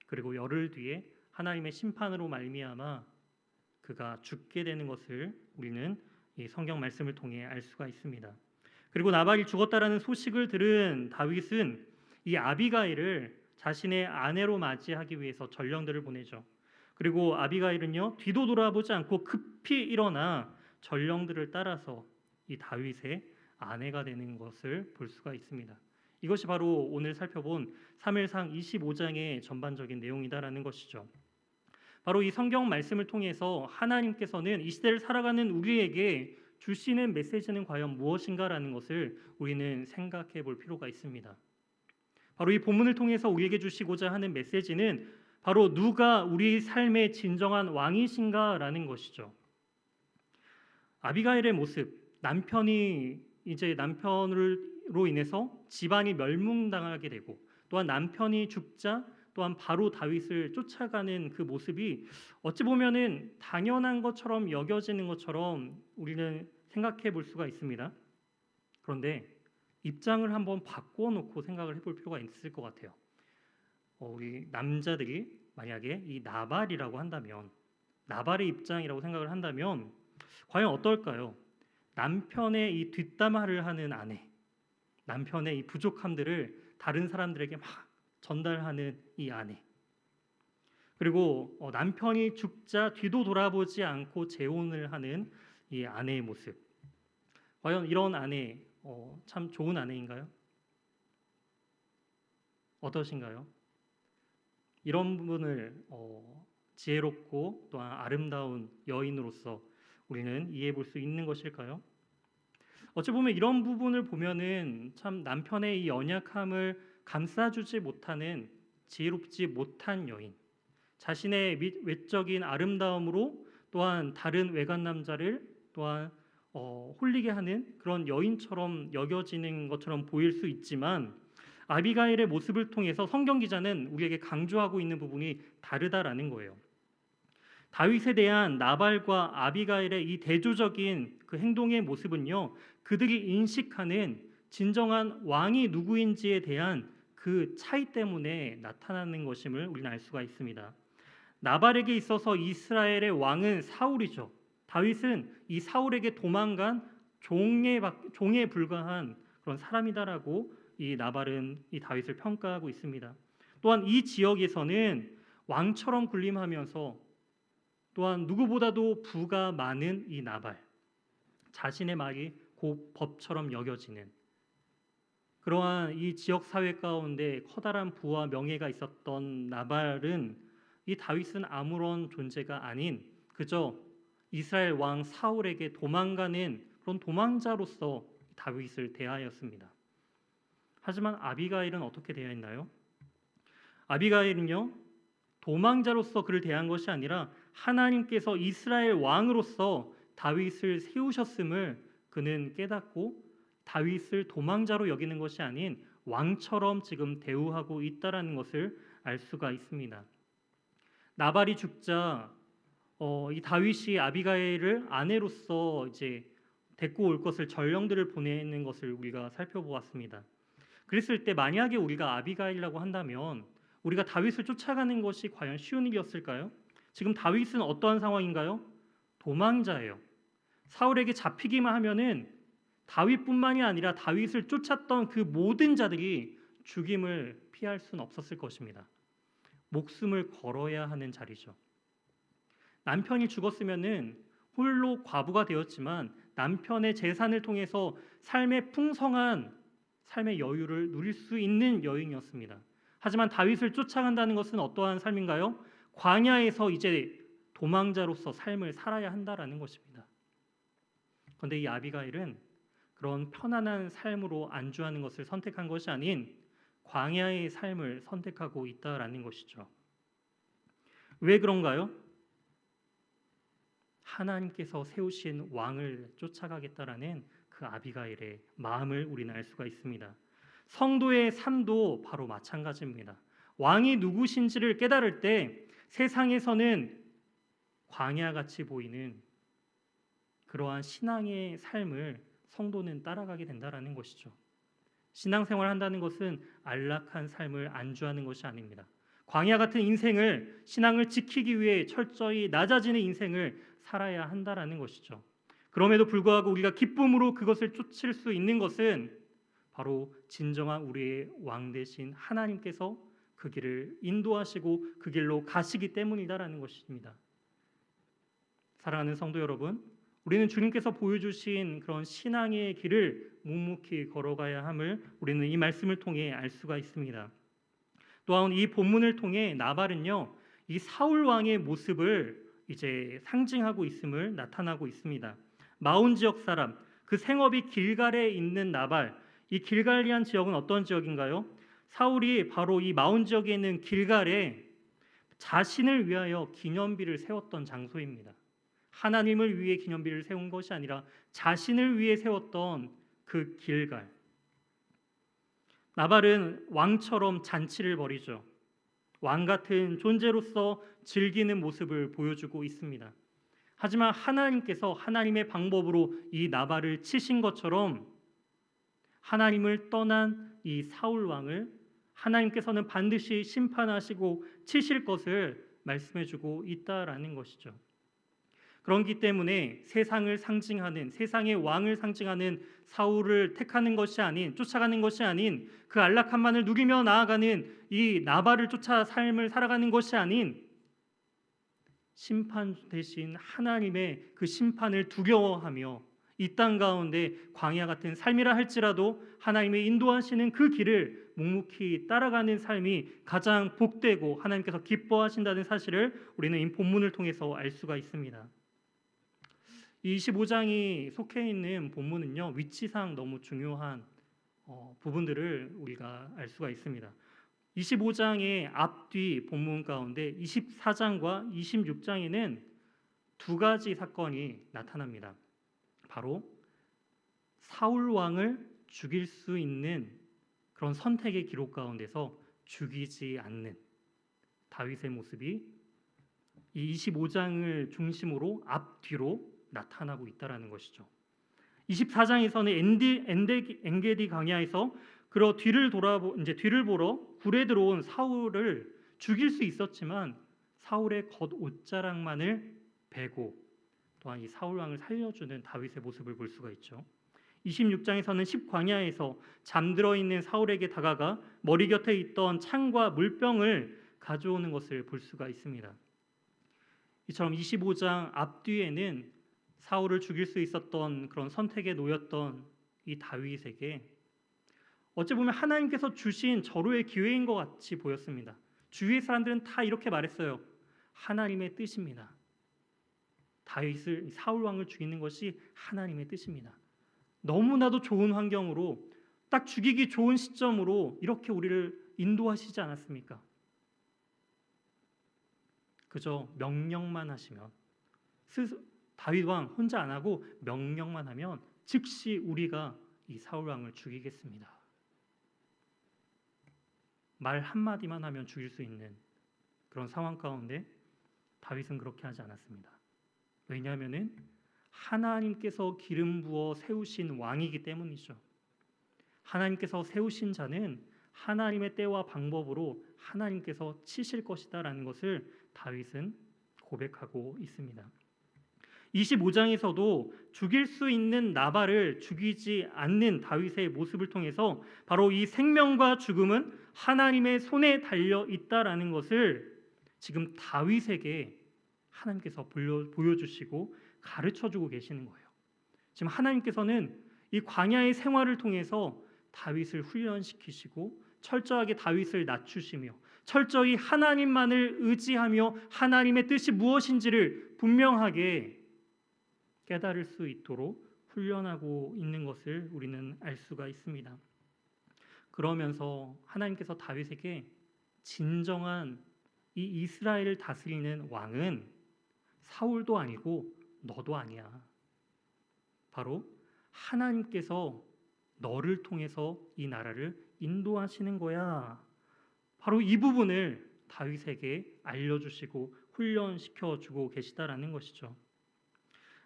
그리고 열흘 뒤에 하나님의 심판으로 말미암아 그가 죽게 되는 것을 우리는 이 성경 말씀을 통해 알 수가 있습니다. 그리고 나발이 죽었다라는 소식을 들은 다윗은 이 아비가일을 자신의 아내로 맞이하기 위해서 전령들을 보내죠. 그리고 아비가일은요 뒤도 돌아보지 않고 급히 일어나 전령들을 따라서 이 다윗의 아내가 되는 것을 볼 수가 있습니다. 이것이 바로 오늘 살펴본 사무엘상 25장의 전반적인 내용이다라는 것이죠. 바로 이 성경 말씀을 통해서 하나님께서는 이 시대를 살아가는 우리에게 주시는 메시지는 과연 무엇인가라는 것을 우리는 생각해 볼 필요가 있습니다. 바로 이 본문을 통해서 우리에게 주시고자 하는 메시지는 바로 누가 우리 삶의 진정한 왕이신가라는 것이죠. 아비가일의 모습, 남편이 이제 남편으로 인해서 집안이 멸망당하게 되고 또한 남편이 죽자 또한 바로 다윗을 쫓아가는 그 모습이 어찌 보면은 당연한 것처럼 여겨지는 것처럼 우리는 생각해 볼 수가 있습니다. 그런데 입장을 한번 바꿔놓고 생각을 해볼 필요가 있을 것 같아요. 우리 남자들이 만약에 이 나발이라고 한다면 나발의 입장이라고 생각을 한다면 과연 어떨까요? 남편의 이 뒷담화를 하는 아내, 남편의 이 부족함들을 다른 사람들에게 막 전달하는 이 아내, 그리고 남편이 죽자 뒤도 돌아보지 않고 재혼을 하는 이 아내의 모습, 과연 이런 아내 참 좋은 아내인가요? 어떠신가요? 이런 부분을 지혜롭고 또한 아름다운 여인으로서 우리는 이해해 볼 수 있는 것일까요? 어찌 보면 이런 부분을 보면은 참 남편의 이 연약함을 감싸주지 못하는 지혜롭지 못한 여인, 자신의 외적인 아름다움으로 또한 다른 외간 남자를 또한 홀리게 하는 그런 여인처럼 여겨지는 것처럼 보일 수 있지만 아비가일의 모습을 통해서 성경 기자는 우리에게 강조하고 있는 부분이 다르다라는 거예요. 다윗에 대한 나발과 아비가일의 이 대조적인 그 행동의 모습은요, 그들이 인식하는 진정한 왕이 누구인지에 대한 그 차이 때문에 나타나는 것임을 우리는 알 수가 있습니다. 나발에게 있어서 이스라엘의 왕은 사울이죠. 다윗은 이 사울에게 도망간 종에 불과한 그런 사람이다라고 이 나발은 이 다윗을 평가하고 있습니다. 또한 이 지역에서는 왕처럼 군림하면서 또한 누구보다도 부가 많은 이 나발, 자신의 말이 곧 법처럼 여겨지는 그러한 이 지역 사회 가운데 커다란 부와 명예가 있었던 나발은 이 다윗은 아무런 존재가 아닌 그저 이스라엘 왕 사울에게 도망가는 그런 도망자로서 다윗을 대하였습니다. 하지만 아비가일은 어떻게 되어 있나요? 아비가일은요, 도망자로서 그를 대한 것이 아니라 하나님께서 이스라엘 왕으로서 다윗을 세우셨음을 그는 깨닫고 다윗을 도망자로 여기는 것이 아닌 왕처럼 지금 대우하고 있다라는 것을 알 수가 있습니다. 나발이 죽자 이 다윗이 아비가일을 아내로서 이제 데리고 올 것을 전령들을 보내는 것을 우리가 살펴보았습니다. 그랬을 때 만약에 우리가 아비가일이라고 한다면 우리가 다윗을 쫓아가는 것이 과연 쉬운 일이었을까요? 지금 다윗은 어떠한 상황인가요? 도망자예요. 사울에게 잡히기만 하면은 다윗뿐만이 아니라 다윗을 쫓았던 그 모든 자들이 죽임을 피할 수는 없었을 것입니다. 목숨을 걸어야 하는 자리죠. 남편이 죽었으면은 홀로 과부가 되었지만 남편의 재산을 통해서 삶의 풍성한 삶의 여유를 누릴 수 있는 여인이었습니다. 하지만 다윗을 쫓아간다는 것은 어떠한 삶인가요? 광야에서 이제 도망자로서 삶을 살아야 한다라는 것입니다. 그런데 이 아비가일은 그런 편안한 삶으로 안주하는 것을 선택한 것이 아닌 광야의 삶을 선택하고 있다라는 것이죠. 왜 그런가요? 하나님께서 세우신 왕을 쫓아가겠다라는 그 아비가일의 마음을 우리는 알 수가 있습니다. 성도의 삶도 바로 마찬가지입니다. 왕이 누구신지를 깨달을 때 세상에서는 광야같이 보이는 그러한 신앙의 삶을 성도는 따라가게 된다라는 것이죠. 신앙생활을 한다는 것은 안락한 삶을 안주하는 것이 아닙니다. 광야 같은 인생을 신앙을 지키기 위해 철저히 낮아지는 인생을 살아야 한다라는 것이죠. 그럼에도 불구하고 우리가 기쁨으로 그것을 쫓을 수 있는 것은 바로 진정한 우리의 왕 되신 하나님께서 그 길을 인도하시고 그 길로 가시기 때문이다라는 것입니다. 사랑하는 성도 여러분, 우리는 주님께서 보여주신 그런 신앙의 길을 묵묵히 걸어가야 함을 우리는 이 말씀을 통해 알 수가 있습니다. 또한 이 본문을 통해 나발은요, 이 사울 왕의 모습을 이제 상징하고 있음을 나타나고 있습니다. 마온 지역 사람, 그 생업이 길갈에 있는 나발, 이 길갈이란 지역은 어떤 지역인가요? 사울이 바로 이 마온 지역에 있는 길갈에 자신을 위하여 기념비를 세웠던 장소입니다. 하나님을 위해 기념비를 세운 것이 아니라 자신을 위해 세웠던 그 길갈. 나발은 왕처럼 잔치를 벌이죠. 왕 같은 존재로서 즐기는 모습을 보여주고 있습니다. 하지만 하나님께서 하나님의 방법으로 이 나발을 치신 것처럼 하나님을 떠난 이 사울 왕을 하나님께서는 반드시 심판하시고 치실 것을 말씀해주고 있다라는 것이죠. 그렇기 때문에 세상을 상징하는, 세상의 왕을 상징하는 사울을 택하는 것이 아닌, 쫓아가는 것이 아닌, 그 안락함만을 누리며 나아가는 이 나발을 쫓아 삶을 살아가는 것이 아닌, 심판 대신 하나님의 그 심판을 두려워하며 이 땅 가운데 광야 같은 삶이라 할지라도 하나님의 인도하시는 그 길을 묵묵히 따라가는 삶이 가장 복되고 하나님께서 기뻐하신다는 사실을 우리는 이 본문을 통해서 알 수가 있습니다. 이 25장이 속해 있는 본문은요, 위치상 너무 중요한 부분들을 우리가 알 수가 있습니다. 25장의 앞뒤 본문 가운데 24장과 26장에는 두 가지 사건이 나타납니다. 바로 사울 왕을 죽일 수 있는 그런 선택의 기록 가운데서 죽이지 않는 다윗의 모습이 이 25장을 중심으로 앞뒤로 나타나고 있다라는 것이죠. 24장에서는 엔게디 광야에서 그러 뒤를 보러 굴에 들어온 사울을 죽일 수 있었지만 사울의 겉옷자락만을 베고 또한 이 사울 왕을 살려주는 다윗의 모습을 볼 수가 있죠. 26장에서는 십광야에서 잠들어 있는 사울에게 다가가 머리 곁에 있던 창과 물병을 가져오는 것을 볼 수가 있습니다. 이처럼 25장 앞뒤에는 사울을 죽일 수 있었던 그런 선택에 놓였던 이 다윗에게 어찌 보면 하나님께서 주신 절호의 기회인 것 같이 보였습니다. 주위의 사람들은 다 이렇게 말했어요. 하나님의 뜻입니다. 다윗을 사울 왕을 죽이는 것이 하나님의 뜻입니다. 너무나도 좋은 환경으로 딱 죽이기 좋은 시점으로 이렇게 우리를 인도하시지 않았습니까? 그저 명령만 하시면 다윗 왕 혼자 안 하고 명령만 하면 즉시 우리가 이 사울 왕을 죽이겠습니다. 말 한마디만 하면 죽일 수 있는 그런 상황 가운데 다윗은 그렇게 하지 않았습니다. 왜냐하면은 하나님께서 기름 부어 세우신 왕이기 때문이죠. 하나님께서 세우신 자는 하나님의 때와 방법으로 하나님께서 치실 것이다라는 것을 다윗은 고백하고 있습니다. 25장에서도 죽일 수 있는 나발을 죽이지 않는 다윗의 모습을 통해서 바로 이 생명과 죽음은 하나님의 손에 달려 있다라는 것을 지금 다윗에게 하나님께서 보여주시고 가르쳐주고 계시는 거예요. 지금 하나님께서는 이 광야의 생활을 통해서 다윗을 훈련시키시고 철저하게 다윗을 낮추시며 철저히 하나님만을 의지하며 하나님의 뜻이 무엇인지를 분명하게 깨달을 수 있도록 훈련하고 있는 것을 우리는 알 수가 있습니다. 그러면서 하나님께서 다윗에게 진정한 이 이스라엘을 다스리는 왕은 사울도 아니고 너도 아니야. 바로 하나님께서 너를 통해서 이 나라를 인도하시는 거야. 바로 이 부분을 다윗에게 알려주시고 훈련시켜주고 계시다라는 것이죠.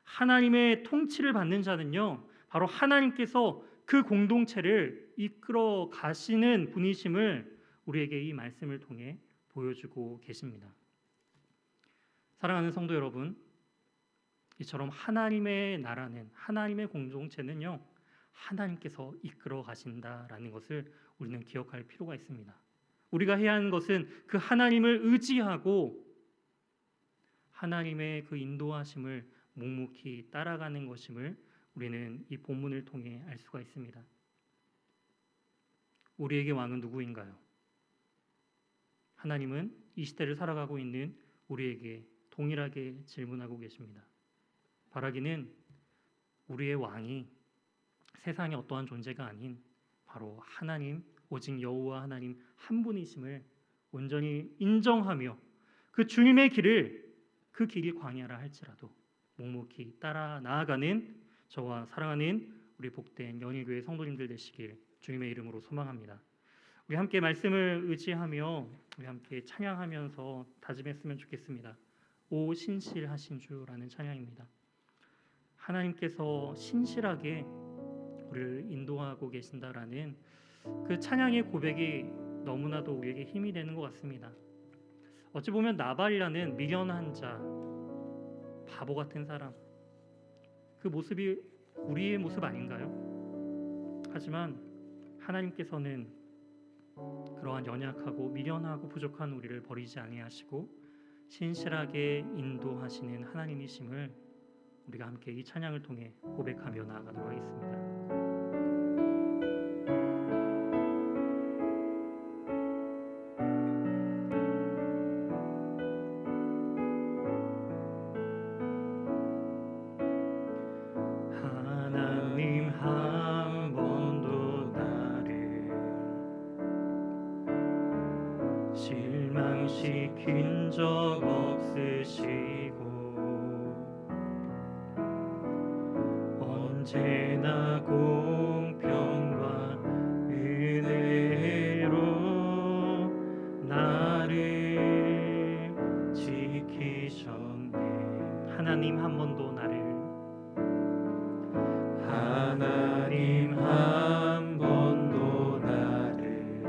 하나님의 통치를 받는 자는요, 바로 하나님께서 그 공동체를 이끌어 가시는 분이심을 우리에게 이 말씀을 통해 보여주고 계십니다. 사랑하는 성도 여러분, 이처럼 하나님의 나라는, 하나님의 공동체는요, 하나님께서 이끌어 가신다라는 것을 우리는 기억할 필요가 있습니다. 우리가 해야 하는 것은 그 하나님을 의지하고 하나님의 그 인도하심을 묵묵히 따라가는 것임을 우리는 이 본문을 통해 알 수가 있습니다. 우리에게 왕은 누구인가요? 하나님은 이 시대를 살아가고 있는 우리에게 동일하게 질문하고 계십니다. 바라기는 우리의 왕이 세상에 어떠한 존재가 아닌 바로 하나님, 오직 여호와 하나님 한 분이심을 온전히 인정하며 그 주님의 길을, 그 길이 광야라 할지라도 묵묵히 따라 나아가는 저와 사랑하는 우리 복된 연일교회 성도님들 되시길 주님의 이름으로 소망합니다. 우리 함께 말씀을 의지하며 우리 함께 찬양하면서 다짐했으면 좋겠습니다. 오 신실하신 주라는 찬양입니다. 하나님께서 신실하게 우리를 인도하고 계신다라는 그 찬양의 고백이 너무나도 우리에게 힘이 되는 것 같습니다. 어찌 보면 나발이라는 미련한 자, 바보 같은 사람, 그 모습이 우리의 모습 아닌가요? 하지만 하나님께서는 그러한 연약하고 미련하고 부족한 우리를 버리지 아니하시고 신실하게 인도하시는 하나님이심을 우리가 함께 이 찬양을 통해 고백하며 나아가도록 하겠습니다. 하나님 한 번도 나를 실망시킨 적 없으시고 언제나 공평과 은혜로 나를 지키셨네. 하나님 한 번도 나를 하나님 한 번도 나를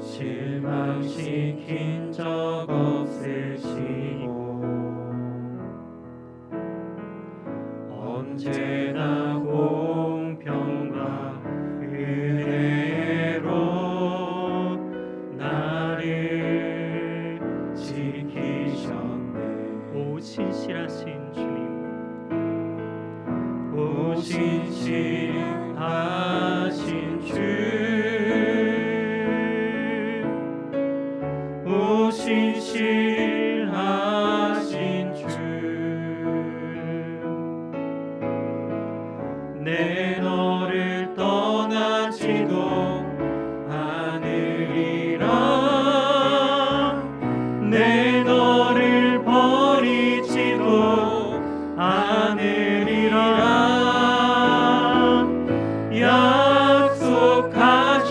실망시킨 적 없으시고 언제나 공평과 은혜로 나를 지키셨네. 오 신실하신 주님, 오 신실하신 주, 오 신실하신 주, 내 너를 떠나지도 않으리라, 내 너를 버리지도 않으리라 약속하셨네.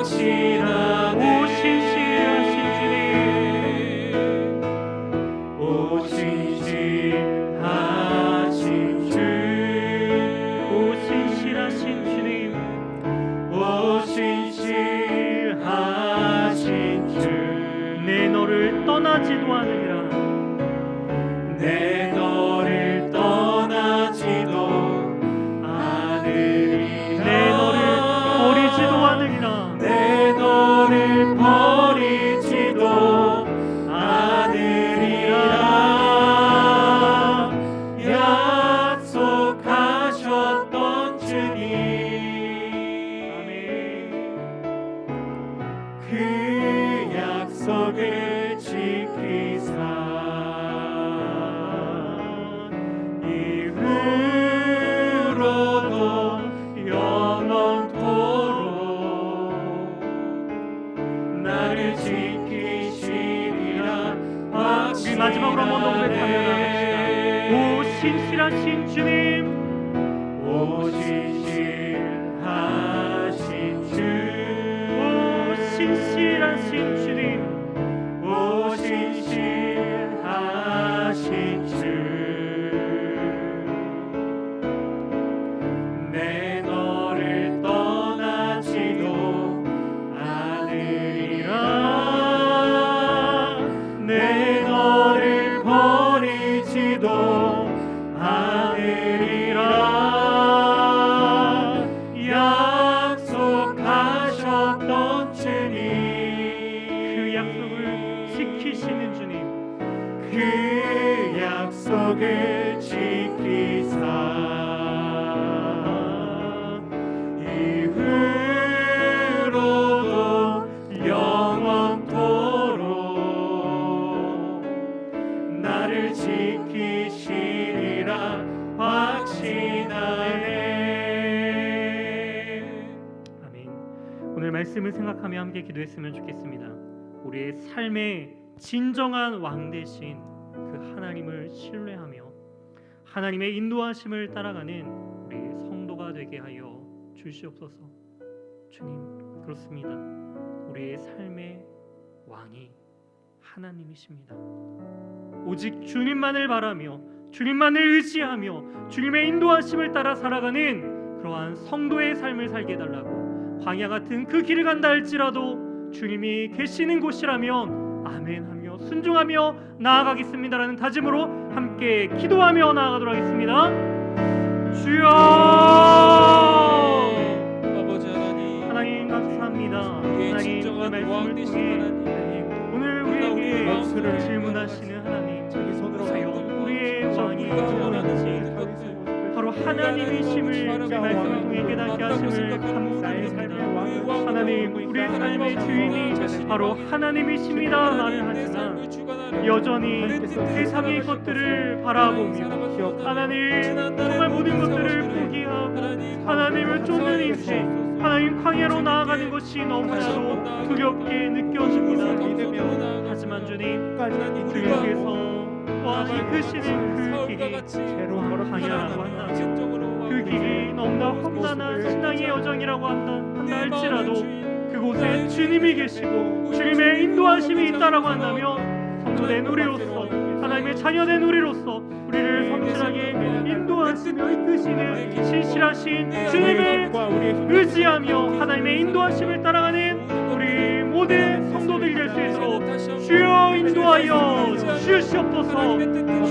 확신하네. 오 신실하신 주님, 오 신실하신 주, 오 신실하신 주님, 오 신실하신 주, 내 너를 떠나지도 않으리라. 내 너를 떠나지도 않으리라. 내 너를 버리지도 않으리라. 내 너를 버리지도 않으리라. 약속하셨던 주님, 아멘. 그 약속을 지키사 이후로도 영원토록 나를 지키시리라. 우리 마지막으로 한번 더 고백하며 나갑시다. 오 신실하신 주님, 오 신실하신 주, 오 신실하신 주님, 오 신실하신 주, 내 너를 떠나지도 않으리라. 내 너를 버리지도 않으리라. 약속하셨던 주님, 그 약속을 지키시는 주님, 그 약속을 지키사 이후로도 영원토록 나를 지키시리라 확신하네. 아멘. 오늘 말씀을 생각하며 함께 기도했으면 좋겠습니다. 우리의 삶의 진정한 왕 되신 그 하나님을 신뢰하며 하나님의 인도하심을 따라가는 우리 성도가 되게 하여 주시옵소서. 주님, 그렇습니다. 우리의 삶의 왕이 하나님이십니다. 오직 주님만을 바라며 주님만을 의지하며 주님의 인도하심을 따라 살아가는 그러한 성도의 삶을 살게 해달라고, 광야 같은 그 길을 간다 할지라도 주님이 계시는 곳이라면 아멘하며 순종하며 나아가겠습니다라는 다짐으로 함께 기도하며 나아가도록 하겠습니다. 주여, 아버지 하나님, 하나님 감사합니다. 우리의 하나님, 진정한 오늘 왕 말씀을 되신 통해 하나님, 오늘 우리의 우리에게 마음을 질문하시는 하나님, 자기 손으로 주여, 만들고 우리의 왕이 우리가 원하는 누구인지 모든 것들 바로 하나님이심을 말씀을 통해 깨닫게 하심을 감사합니다. 하나님, 우리의 삶의 주인이 바로 하나님이십니다 말을 하지만 여전히 세상의 것들을 바라보며 하나님 정말 모든 것들을 포기하고 하나님을 쫓는 인생, 하나님 광야로 나아가는 것이 너무나도 두렵게 느껴집니다. 하지만 주님, 주님께서 또한 이끄시는 그 길이 광야라고 한다면, 그 길이 너무나 험난한 신앙의 여정이라고 한다 할지라도 그곳에 주님이 계시고 주님의 인도하심이 있다라고 한다면 성도된 우리로서, 하나님의 자녀된 우리로서 우리를 성실하게 인도하시며 이끄시는 신실하신 주님을 의지하며 하나님의 인도하심을 따라가는 우리 모든 성도들이 될 수 있도록 주여 인도하여 주시옵소서.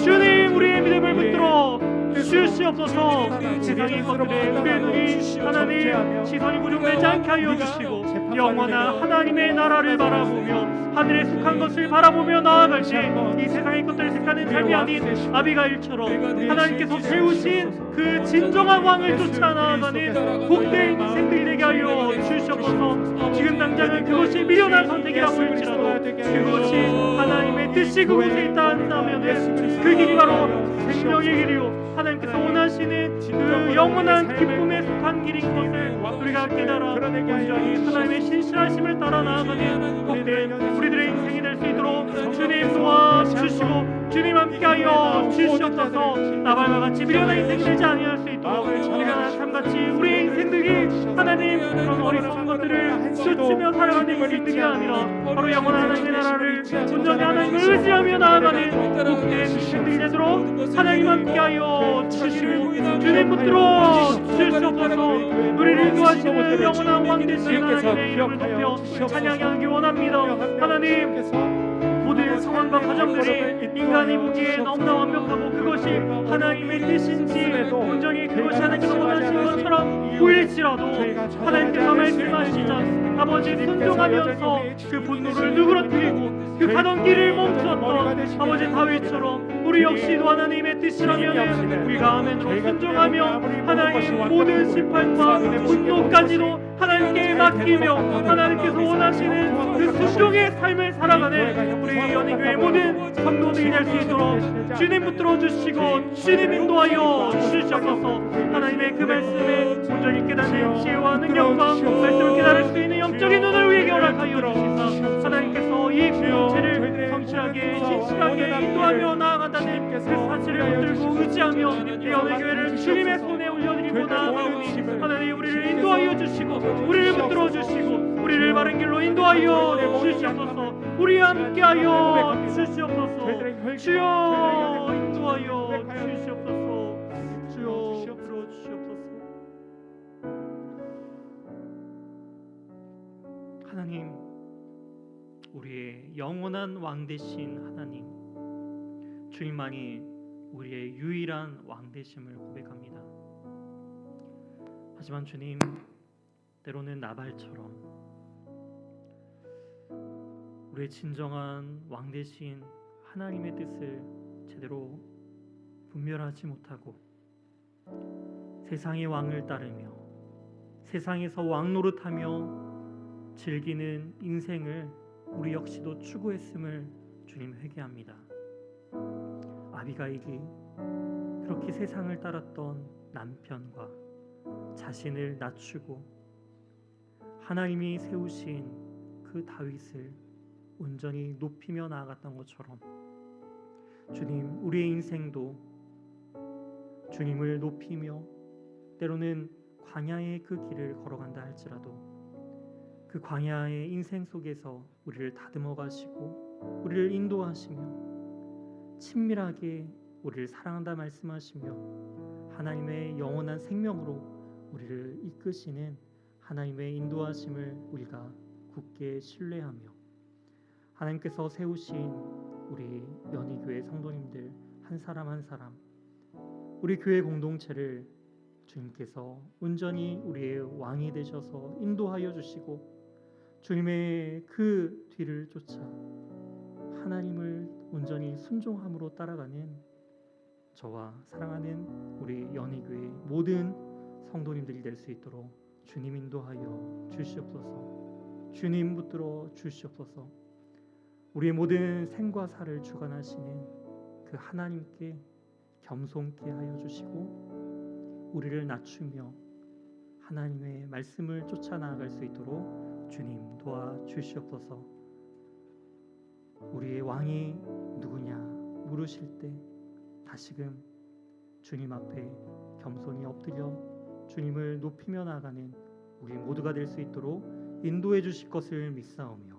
주님, 우리의 믿음을 붙들어 주시옵소서. 세상의 것들에 우리의 눈이 하나님 시선이 고정되지 않게 하여 주시고 영원한 하나님의 나라를 바라보며 하늘에 속한 것을 바라보며 나아갈 때 이 세상의 것들을 택하는 삶이 아닌 아비가일처럼 하나님께서 세우신 그 진정한 왕을 쫓아 나아가는 복된 인생들이 되게 하여 주시옵소서. 지금 당장은 그것이 미련한 선택이라 보일지라도 그것이 하나님의 뜻이 그곳에 있다 한다면 그 길이 바로 생명의 길이요 하나님께서 원하시는 그 영원한 기쁨에 속한 길인 것을 우리가 깨달아 온전히 하나님의 신실하심을 따라 나아가는 복된 우리들의 인생이 될 수 있도록 주님 도와주시고 주님 함께하여 주시옵소서. 나발과 같이 미련한 인생 들지 아니할 수 있도록 미련한 삶같이 우리의 인생들이 하나님 그런 어리석은 것들을 쫓으며 살아가는 인생들이 아니라 바로 영원한 하나님의 나라를 온전히 하나님을 의지하며 나아가는 복된 인생들이 되도록 하나님 함께하여 주시고 주님 붙들어 주시옵소서. 우리를 인도하시는 영원한 왕 되신 하나님의 이름을 높여 찬양하기 원합니다. 하나님 모든 상황과 가정들이 인간이 보기에 너무나 완벽하고 그것이 하나님의 뜻인지 온전히 그것이 하나님께서 원하시는 것처럼 보일지라도 하나님께서 말씀하시자 아버지 순종하면서 그 분노를 누그러뜨리고 그 가던 길을 멈췄던 아버지 다윗처럼 우리 역시도 하나님의 뜻이라면 우리가 아멘으로 순종하며 하나님 모든 심판과 분노까지도 하나님께 맡기며 하나님께서 원하시는 그 순종의 삶을 살아가는 우리 연희교회 모든 성도들이 될 수 있도록 주님 붙들어 주시고 주님 인도하여 주시옵소서. 하나님의 그 말씀에 온전히 깨닫는 지혜와 능력과 말씀을 깨달을 수 있는 영적인 눈을 우리에게 허락하여 주시사 하나님께서 이 공동체를 성실하게 진실하게 인도하며 나아간다는 그 사실을 붙들고 의지하며 이 연희교회를 주님의 손에 올려드리고 나아가오니 하나님 우리를 인도하여 주시고 우리를 붙들어 주시고 우리를 바른 길로 인도하여 주시옵소서. 우리와 함께하여 주시옵소서. 주여 인도하여 주시옵소서. 주여 붙들어 주시옵소서. 하나님 우리의 영원한 왕 되신 하나님 주님만이 우리의 유일한 왕 되심을 고백합니다. 하지만 주님 때로는 나발처럼 우리의 진정한 왕 되신 하나님의 뜻을 제대로 분별하지 못하고 세상의 왕을 따르며 세상에서 왕 노릇하며 즐기는 인생을 우리 역시도 추구했음을 주님 회개합니다. 아비가일이 그렇게 세상을 따랐던 남편과 자신을 낮추고 하나님이 세우신 그 다윗을 온전히 높이며 나아갔던 것처럼 주님 우리의 인생도 주님을 높이며 때로는 광야의 그 길을 걸어간다 할지라도 그 광야의 인생 속에서 우리를 다듬어 가시고 우리를 인도하시며 친밀하게 우리를 사랑한다 말씀하시며 하나님의 영원한 생명으로 우리를 이끄시는 하나님의 인도하심을 우리가 굳게 신뢰하며 하나님께서 세우신 우리 연희교회 성도님들 한 사람 한 사람 우리 교회 공동체를 주님께서 온전히 우리의 왕이 되셔서 인도하여 주시고 주님의 그 뒤를 쫓아 하나님을 온전히 순종함으로 따라가는 저와 사랑하는 우리 연희교회 모든 성도님들이 될 수 있도록 주님 인도하여 주시옵소서. 주님 붙들어 주시옵소서. 우리의 모든 생과 사를 주관하시는 그 하나님께 겸손케 하여 주시고 우리를 낮추며 하나님의 말씀을 쫓아 나아갈 수 있도록 주님 도와 주시옵소서. 우리의 왕이 누구냐 물으실 때 다시금 주님 앞에 겸손히 엎드려 주님을 높이며 나아가는 우리 모두가 될 수 있도록 인도해 주실 것을 믿사오며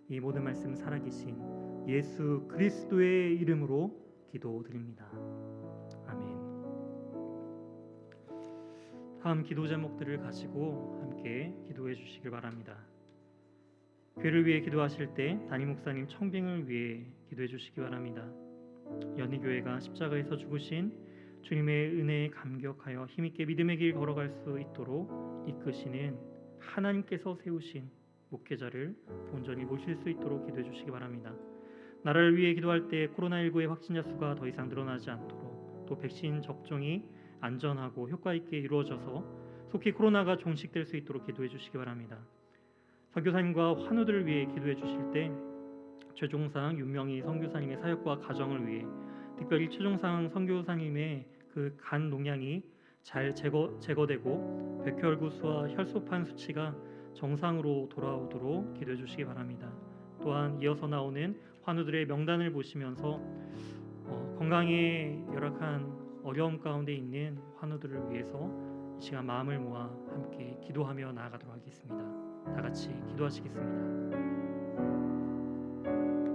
이 모든 말씀 살아계신 예수 그리스도의 이름으로 기도드립니다. 아멘. 다음 기도 제목들을 가지고 함께 기도해 주시길 바랍니다. 교회를 위해 기도하실 때 담임 목사님 청빙을 위해 기도해 주시기 바랍니다. 연희교회가 십자가에서 죽으신 주님의 은혜에 감격하여 힘있게 믿음의 길 걸어갈 수 있도록 이끄시는 하나님께서 세우신 목회자를 온전히 모실 수 있도록 기도해 주시기 바랍니다. 나라를 위해 기도할 때 코로나19의 확진자 수가 더 이상 늘어나지 않도록 또 백신 접종이 안전하고 효과 있게 이루어져서 속히 코로나가 종식될 수 있도록 기도해 주시기 바랍니다. 선교사님과 환우들을 위해 기도해 주실 때 최종상 윤명희 선교사님의 사역과 가정을 위해 특별히 최종상 선교사님의 그 간 농양이 잘 제거되고 백혈구수와 혈소판 수치가 정상으로 돌아오도록 기도해 주시기 바랍니다. 또한 이어서 나오는 환우들의 명단을 보시면서 건강에 열악한 어려움 가운데 있는 환우들을 위해서 이 시간 마음을 모아 함께 기도하며 나아가도록 하겠습니다. 다 같이 기도하시겠습니다.